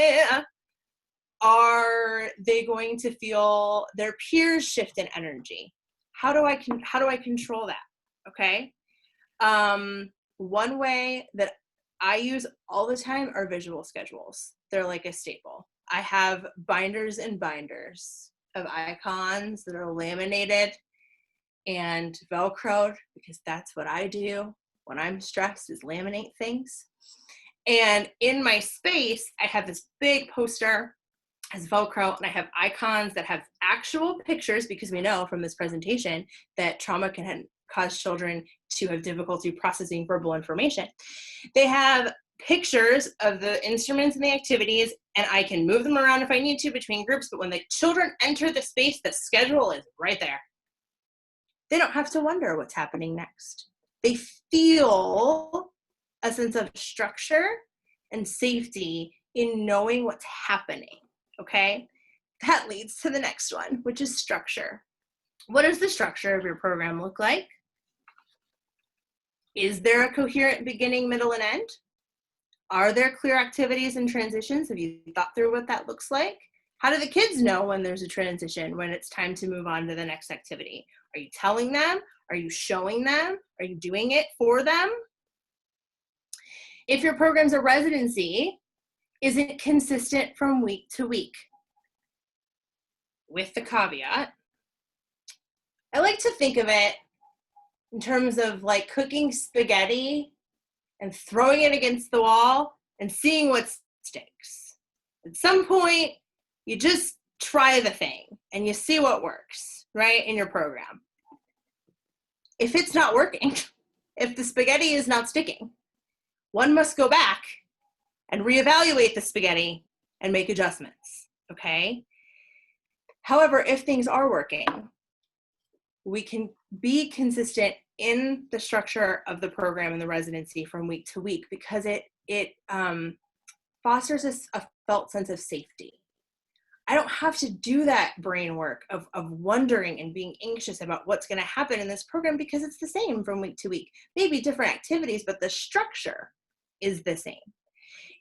Are they going to feel their peers shift in energy? How do I control that? Okay. One way that I use all the time are visual schedules. They're like a staple. I have binders and binders of icons that are laminated and Velcroed, because that's what I do when I'm stressed, is laminate things. And in my space, I have this big poster as Velcro, and I have icons that have actual pictures, because we know from this presentation that trauma can cause children to have difficulty processing verbal information. They have pictures of the instruments and the activities, and I can move them around if I need to between groups, but when the children enter the space, the schedule is right there. They don't have to wonder what's happening next. They feel a sense of structure and safety in knowing what's happening, okay? That leads to the next one, which is structure. What does the structure of your program look like? Is there a coherent beginning, middle, and end? Are there clear activities and transitions? Have you thought through what that looks like? How do the kids know when there's a transition, when it's time to move on to the next activity? Are you telling them? Are you showing them? Are you doing it for them? If your program's a residency, is it consistent from week to week? With the caveat, I like to think of it in terms of like cooking spaghetti and throwing it against the wall and seeing what sticks. At some point, you just try the thing and you see what works, right, in your program. If it's not working, if the spaghetti is not sticking, one must go back and reevaluate the spaghetti and make adjustments, okay? However, if things are working, we can be consistent in the structure of the program and the residency from week to week, because it fosters a felt sense of safety. I don't have to do that brain work of wondering and being anxious about what's going to happen in this program, because it's the same from week to week. Maybe different activities, but the structure is the same.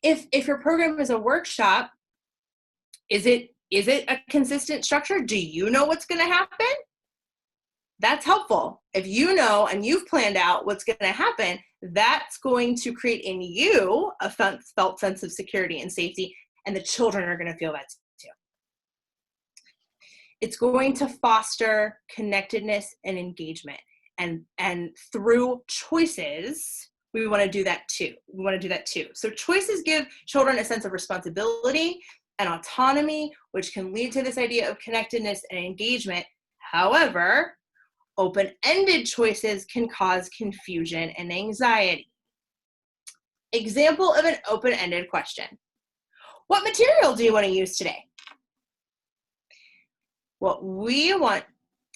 If your program is a workshop, is it a consistent structure? Do you know what's going to happen? That's helpful. If you know and you've planned out what's going to happen, that's going to create in you a felt sense of security and safety, and the children are going to feel that too. It's going to foster connectedness and engagement, and through choices, we want to do that too. So choices give children a sense of responsibility and autonomy, which can lead to this idea of connectedness and engagement. However, open-ended choices can cause confusion and anxiety. Example of an open-ended question. What material do you want to use today? What we want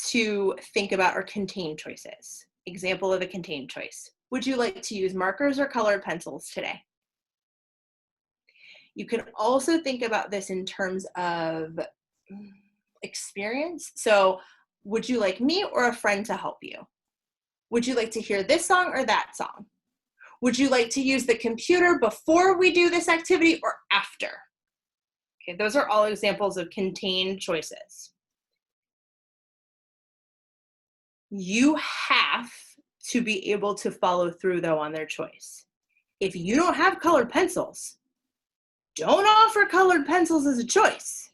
to think about are contained choices. Example of a contained choice. Would you like to use markers or colored pencils today? You can also think about this in terms of experience. So, would you like me or a friend to help you? Would you like to hear this song or that song? Would you like to use the computer before we do this activity or after? Okay, those are all examples of contained choices. You have to be able to follow through, though, on their choice. If you don't have colored pencils, don't offer colored pencils as a choice.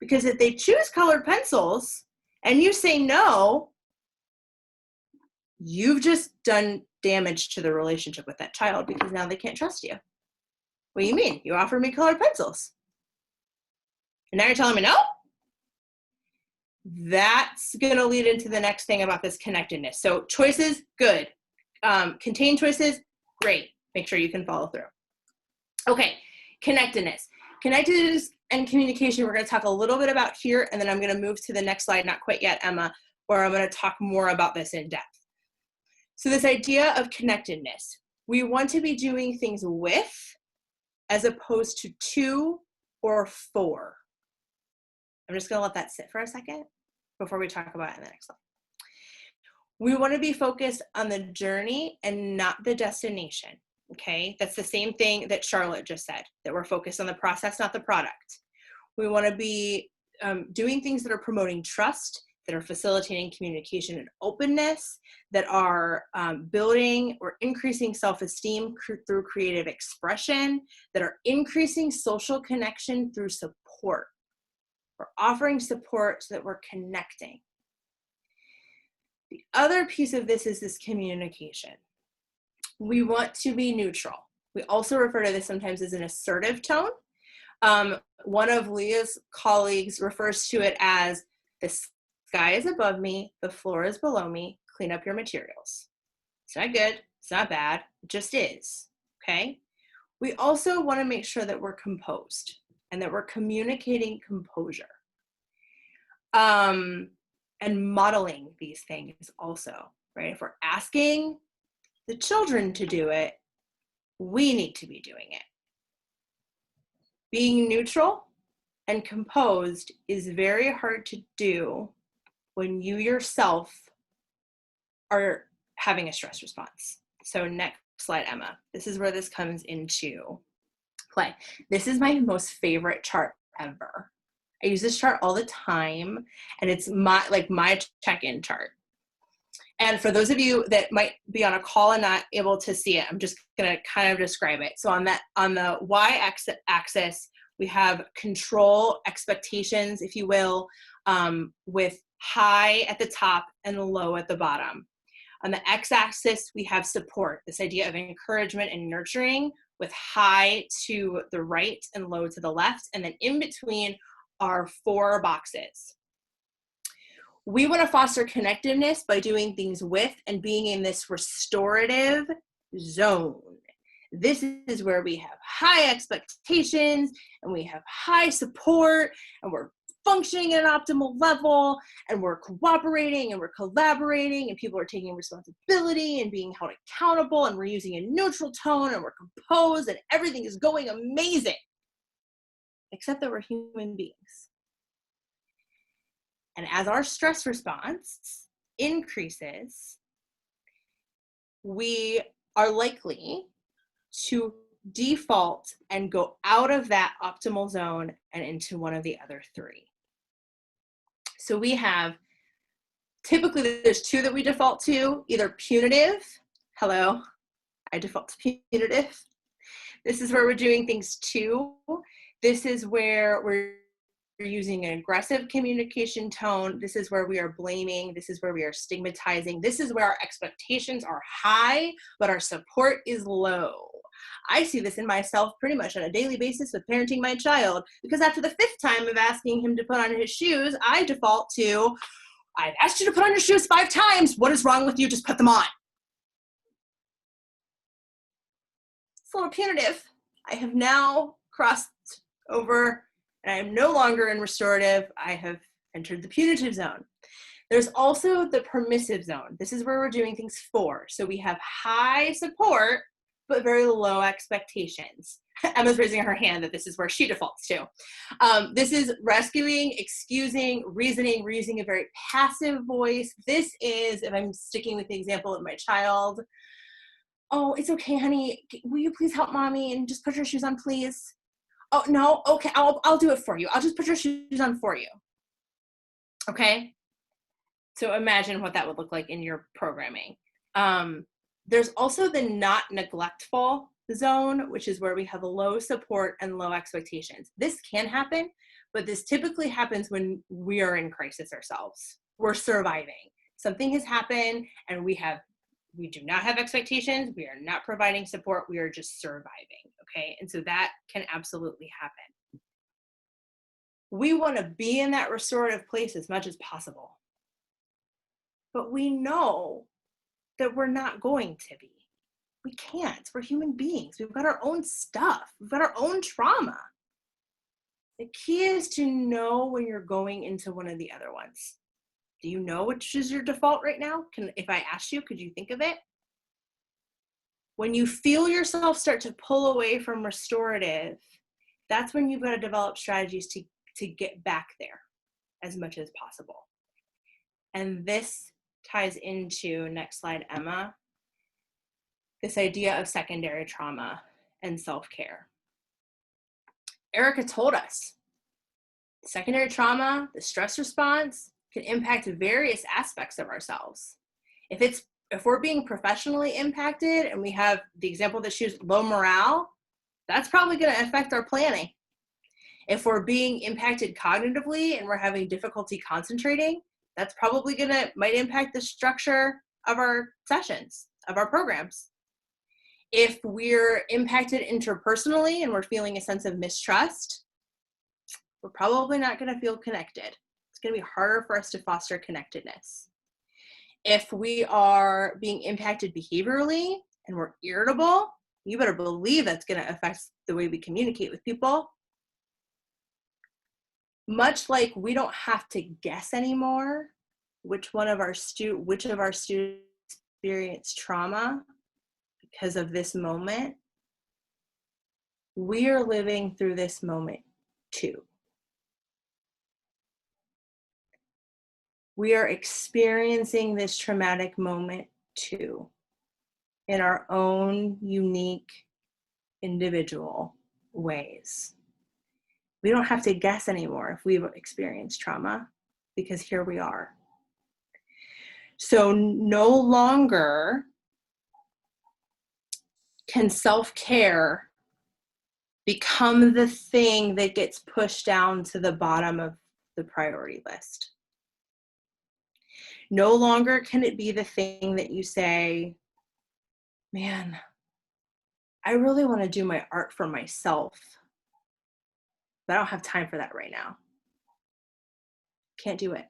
Because if they choose colored pencils and you say no, you've just done damage to the relationship with that child, because now they can't trust you. What do you mean? You offered me colored pencils. And now you're telling me no? That's going to lead into the next thing about this connectedness. So choices, good. Contain choices, great. Make sure you can follow through. Okay, connectedness. Connectedness and communication, we're going to talk a little bit about here, and then I'm going to move to the next slide, not quite yet, Emma, where I'm going to talk more about this in depth. So this idea of connectedness, we want to be doing things with as opposed to or for. I'm just going to let that sit for a second before we talk about it in the next slide. We want to be focused on the journey and not the destination, okay? That's the same thing that Charlotte just said, that we're focused on the process, not the product. We want to be doing things that are promoting trust, that are facilitating communication and openness, that are building or increasing self-esteem through creative expression, that are increasing social connection through support. We're offering support so that we're connecting. The other piece of this is this communication. We want to be neutral. We also refer to this sometimes as an assertive tone. One of Leah's colleagues refers to it as the sky is above me, the floor is below me, clean up your materials. It's not good, it's not bad, it just is, okay? We also want to make sure that we're composed and that we're communicating composure. And modeling these things also, right? If we're asking the children to do it, we need to be doing it. Being neutral and composed is very hard to do when you yourself are having a stress response. So next slide, Emma. This is where this comes into play. This is my most favorite chart ever. I use this chart all the time, and it's my check-in chart. And for those of you that might be on a call and not able to see it, I'm just going to kind of describe it. So on the y-axis, we have control, expectations, if you will, with high at the top and low at the bottom. On the x-axis, we have support, this idea of encouragement and nurturing, with high to the right and low to the left. And then in between are 4 boxes. We want to foster connectiveness by doing things with and being in this restorative zone. This is where we have high expectations and we have high support and we're functioning at an optimal level and we're cooperating and we're collaborating and people are taking responsibility and being held accountable and we're using a neutral tone and we're composed and everything is going amazing, except that we're human beings. And as our stress response increases, we are likely to default and go out of that optimal zone and into one of the other 3. So we have, typically there's 2 that we default to, either punitive, hello, I default to punitive. This is where we're doing things to. This is where we're using an aggressive communication tone. This is where we are blaming. This is where we are stigmatizing. This is where our expectations are high, but our support is low. I see this in myself pretty much on a daily basis with parenting my child, because after the 5th time of asking him to put on his shoes, I default to, I've asked you to put on your shoes 5 times. What is wrong with you? Just put them on. It's a little punitive. I have now crossed over and I am no longer in restorative. I have entered the punitive zone. There's also the permissive zone. This is where we're doing things for. So we have high support, but very low expectations. Emma's raising her hand that this is where she defaults to. This is rescuing, excusing, reasoning. We're using a very passive voice. This is, if I'm sticking with the example of my child, oh, it's okay, honey. Will you please help mommy and just put your shoes on, please? Oh, no, okay, I'll do it for you. I'll just put your shoes on for you. Okay? So imagine what that would look like in your programming. There's also the not neglectful zone, which is where we have low support and low expectations. This can happen, but this typically happens when we are in crisis ourselves. We're surviving. Something has happened and we do not have expectations. We are not providing support. We are just surviving, okay? And so that can absolutely happen. We want to be in that restorative place as much as possible. But we know that we're not going to be. We can't. We're human beings. We've got our own stuff. We've got our own trauma. The key is to know when you're going into one of the other ones. Do you know which is your default right now? If I asked you, could you think of it? When you feel yourself start to pull away from restorative, that's when you've got to develop strategies to get back there as much as possible. And this ties into, next slide, Emma, this idea of secondary trauma and self-care. Erica told us secondary trauma, the stress response, can impact various aspects of ourselves. If we're being professionally impacted and we have the example that she used, low morale, that's probably going to affect our planning. If we're being impacted cognitively and we're having difficulty concentrating, that's probably might impact the structure of our sessions, of our programs. If we're impacted interpersonally and we're feeling a sense of mistrust, we're probably not going to feel connected. It's going to be harder for us to foster connectedness. If we are being impacted behaviorally and we're irritable, you better believe that's going to affect the way we communicate with people. Much like we don't have to guess anymore which of our students experienced trauma because of this moment, we are living through this moment too. We are experiencing this traumatic moment too, in our own unique, individual ways. We don't have to guess anymore if we've experienced trauma, because here we are. So no longer can self-care become the thing that gets pushed down to the bottom of the priority list. No longer can it be the thing that you say, man, I really want to do my art for myself, but I don't have time for that right now. Can't do it.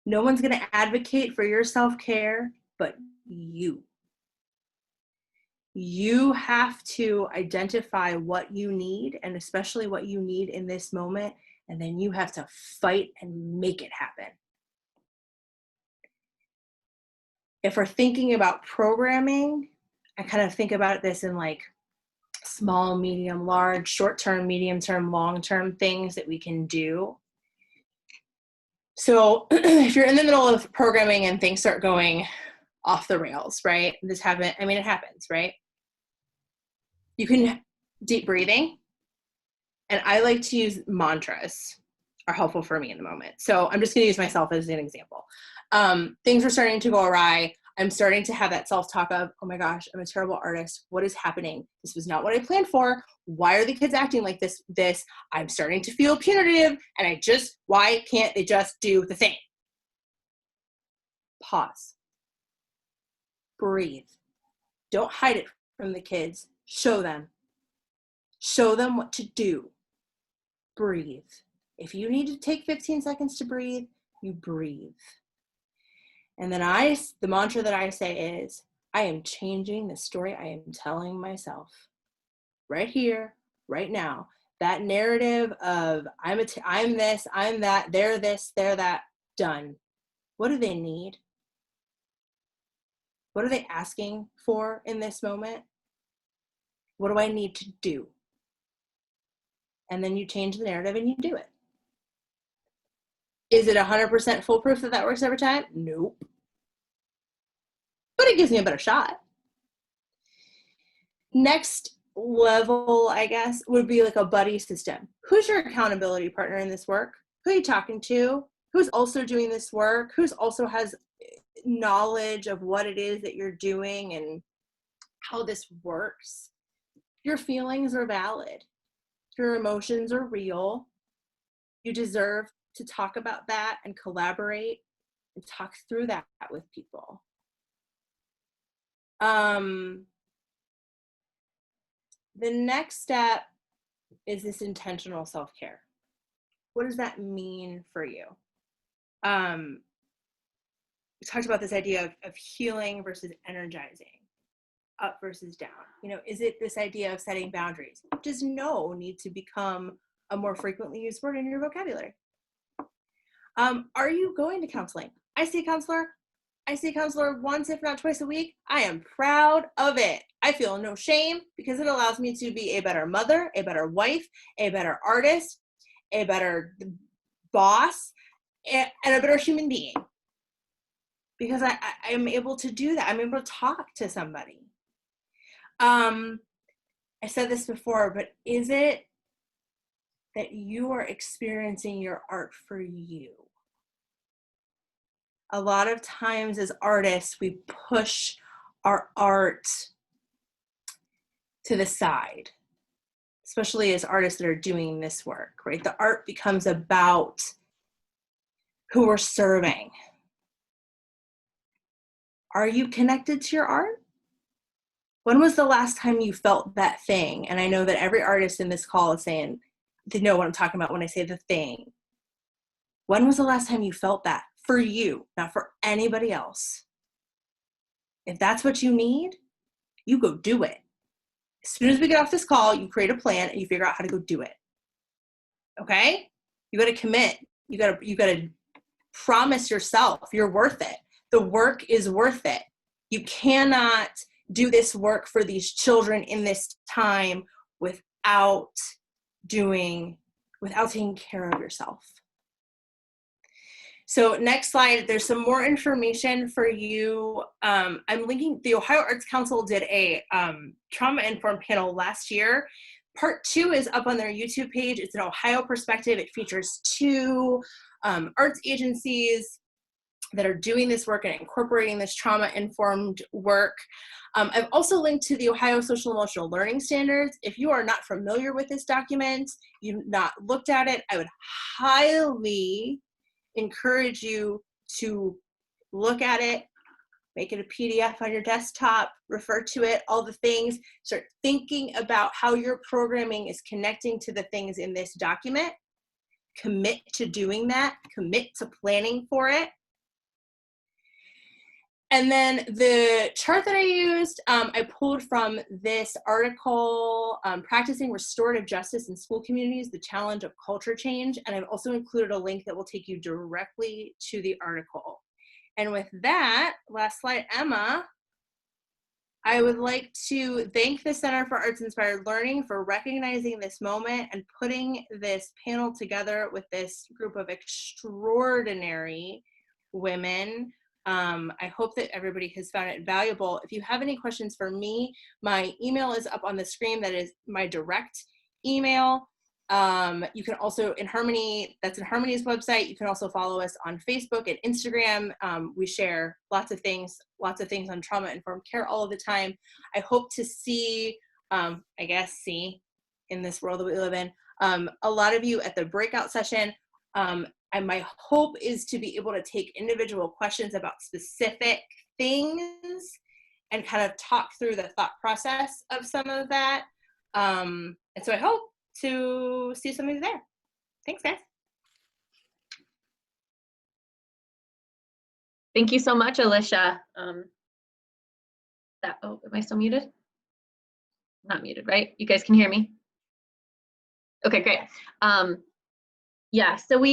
No one's going to advocate for your self-care but you. You have to identify what you need, and especially what you need in this moment, and then you have to fight and make it happen. If we're thinking about programming, I kind of think about this in like small, medium, large, short-term, medium-term, long-term things that we can do. So if you're in the middle of programming and things start going off the rails, right? It happens, right? You can deep breathing. And I like to use mantras are helpful for me in the moment. So I'm just going to use myself as an example. Things are starting to go awry. I'm starting to have that self-talk of, oh my gosh, I'm a terrible artist. What is happening? This was not what I planned for. Why are the kids acting like this? I'm starting to feel punitive, and why can't they just do the thing? Pause. Breathe. Don't hide it from the kids. Show them. Show them what to do. Breathe. If you need to take 15 seconds to breathe, you breathe. And then the mantra that I say is, I am changing the story I am telling myself. Right here, right now. That narrative of I'm this, I'm that, they're this, they're that, done. What do they need? What are they asking for in this moment? What do I need to do? And then you change the narrative and you do it. Is it 100% foolproof that works every time? Nope. But it gives me a better shot. Next level, I guess, would be like a buddy system. Who's your accountability partner in this work? Who are you talking to? Who's also doing this work? Who's also has knowledge of what it is that you're doing and how this works? Your feelings are valid. Your emotions are real. You deserve to talk about that and collaborate and talk through that with people. The next step is this intentional self-care? What does that mean for you? We talked about this idea of healing versus energizing, up versus down. You know, is it this idea of setting boundaries? Does no need to become a more frequently used word in your vocabulary? Are you going to counseling? I see a counselor. I see a counselor once, if not twice a week. I am proud of it. I feel no shame because it allows me to be a better mother, a better wife, a better artist, a better boss, and a better human being. Because I am able to do that. I'm able to talk to somebody. I said this before, but is it that you are experiencing your art for you? A lot of times as artists, we push our art to the side, especially as artists that are doing this work, right? The art becomes about who we're serving. Are you connected to your art? When was the last time you felt that thing? And I know that every artist in this call is saying, they know what I'm talking about when I say the thing. When was the last time you felt that for you, not for anybody else? If that's what you need, you go do it. As soon as we get off this call, you create a plan and you figure out how to go do it. Okay? You got to commit. You got to promise yourself you're worth it. The work is worth it. You cannot do this work for these children in this time without taking care of yourself. So next slide, there's some more information for you. I'm linking, the Ohio Arts Council did a trauma-informed panel last year. Part 2 is up on their YouTube page. It's an Ohio perspective. It features 2 arts agencies that are doing this work and incorporating this trauma-informed work. I've also linked to the Ohio Social Emotional Learning Standards. If you are not familiar with this document, you've not looked at it, I would highly encourage you to look at it, make it a PDF on your desktop, refer to it, all the things, start thinking about how your programming is connecting to the things in this document. Commit to doing that, commit to planning for it. And then the chart that I used, I pulled from this article, Practicing Restorative Justice in School Communities, the Challenge of Culture Change. And I've also included a link that will take you directly to the article. And with that, last slide, Emma, I would like to thank the Center for Arts Inspired Learning for recognizing this moment and putting this panel together with this group of extraordinary women. I hope that everybody has found it valuable. If you have any questions for me, my email is up on the screen. That is my direct email. You can also, in Harmony, that's in Harmony's website. You can also follow us on Facebook and Instagram. We share lots of things on trauma-informed care all of the time. I hope to see in this world that we live in, a lot of you at the breakout session. And my hope is to be able to take individual questions about specific things and kind of talk through the thought process of some of that. And so I hope to see some of you there. Thanks, guys. Thank you so much, Alicia. Am I still muted? Not muted, right? You guys can hear me? Okay, great. Yeah, so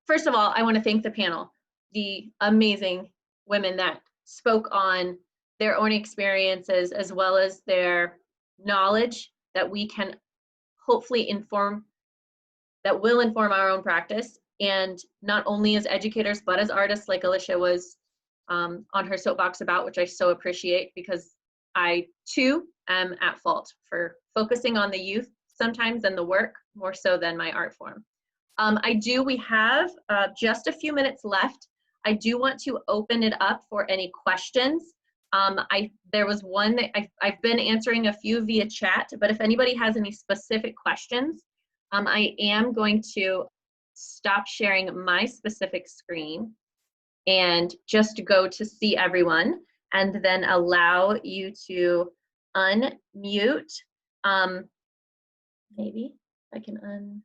first of all, I want to thank the panel, the amazing women that spoke on their own experiences as well as their knowledge that we can hopefully that will inform our own practice. And not only as educators, but as artists, like Alicia was on her soapbox about, which I so appreciate, because I too am at fault for focusing on the youth sometimes and the work more so than my art form. We have just a few minutes left. I do want to open it up for any questions. There was one that I've been answering a few via chat, but if anybody has any specific questions, I am going to stop sharing my specific screen and just go to see everyone and then allow you to unmute. Maybe. I can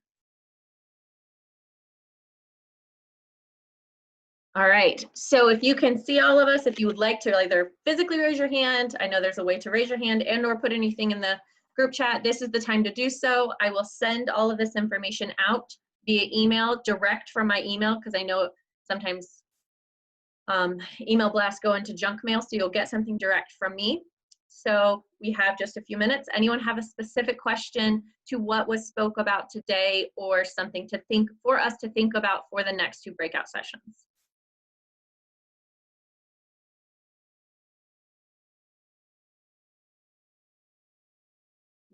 All right, so if you can see all of us, if you would like to either physically raise your hand, I know there's a way to raise your hand and or put anything in the group chat, this is the time to do so. I will send all of this information out via email, direct from my email, because I know sometimes email blasts go into junk mail, so you'll get something direct from me. So we have just a few minutes. Anyone have a specific question to what was spoke about today or something to think for us to think about for the next 2 breakout sessions?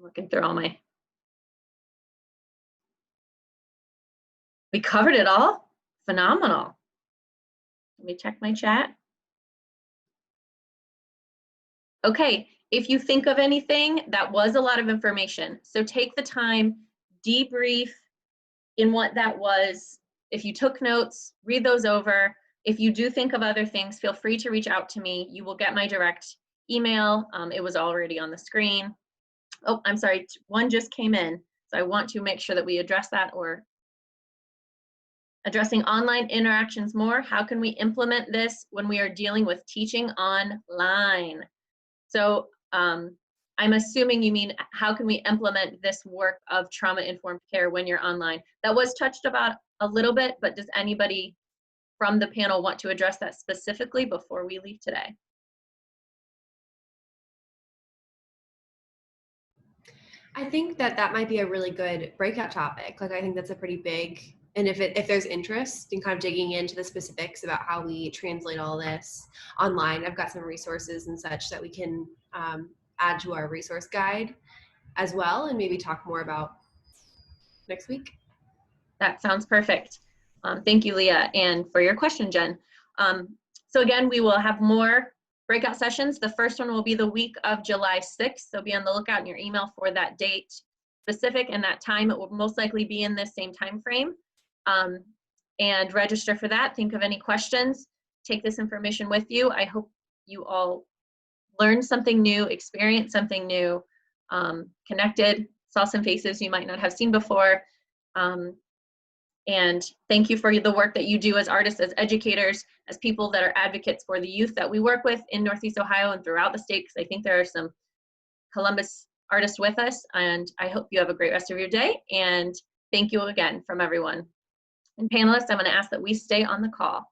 Looking through all my, we covered it all. Phenomenal. Let me check my chat. Okay, if you think of anything, that was a lot of information. So take the time, debrief in what that was. If you took notes, read those over. If you do think of other things, feel free to reach out to me. You will get my direct email. It was already on the screen. Oh, I'm sorry, one just came in. So I want to make sure that we address that, or addressing online interactions more. How can we implement this when we are dealing with teaching online? So I'm assuming you mean how can we implement this work of trauma-informed care when you're online? That was touched about a little bit, but does anybody from the panel want to address that specifically before we leave today? I think that that might be a really good breakout topic. Like, I think that's a pretty big, and if there's interest in kind of digging into the specifics about how we translate all this online, I've got some resources and such that we can add to our resource guide as well, and maybe talk more about next week. That sounds perfect. Thank you, Leah, and for your question, Jen. So again, we will have more breakout sessions. The first one will be the week of July 6th, so be on the lookout in your email for that date specific and that time. It will most likely be in this same time frame. And register for that. Think of any questions. Take this information with you. I hope you all learned something new, experienced something new, connected, saw some faces you might not have seen before. And thank you for the work that you do as artists, as educators, as people that are advocates for the youth that we work with in Northeast Ohio and throughout the state, because I think there are some Columbus artists with us. And I hope you have a great rest of your day. And thank you again from everyone. And panelists, I'm going to ask that we stay on the call.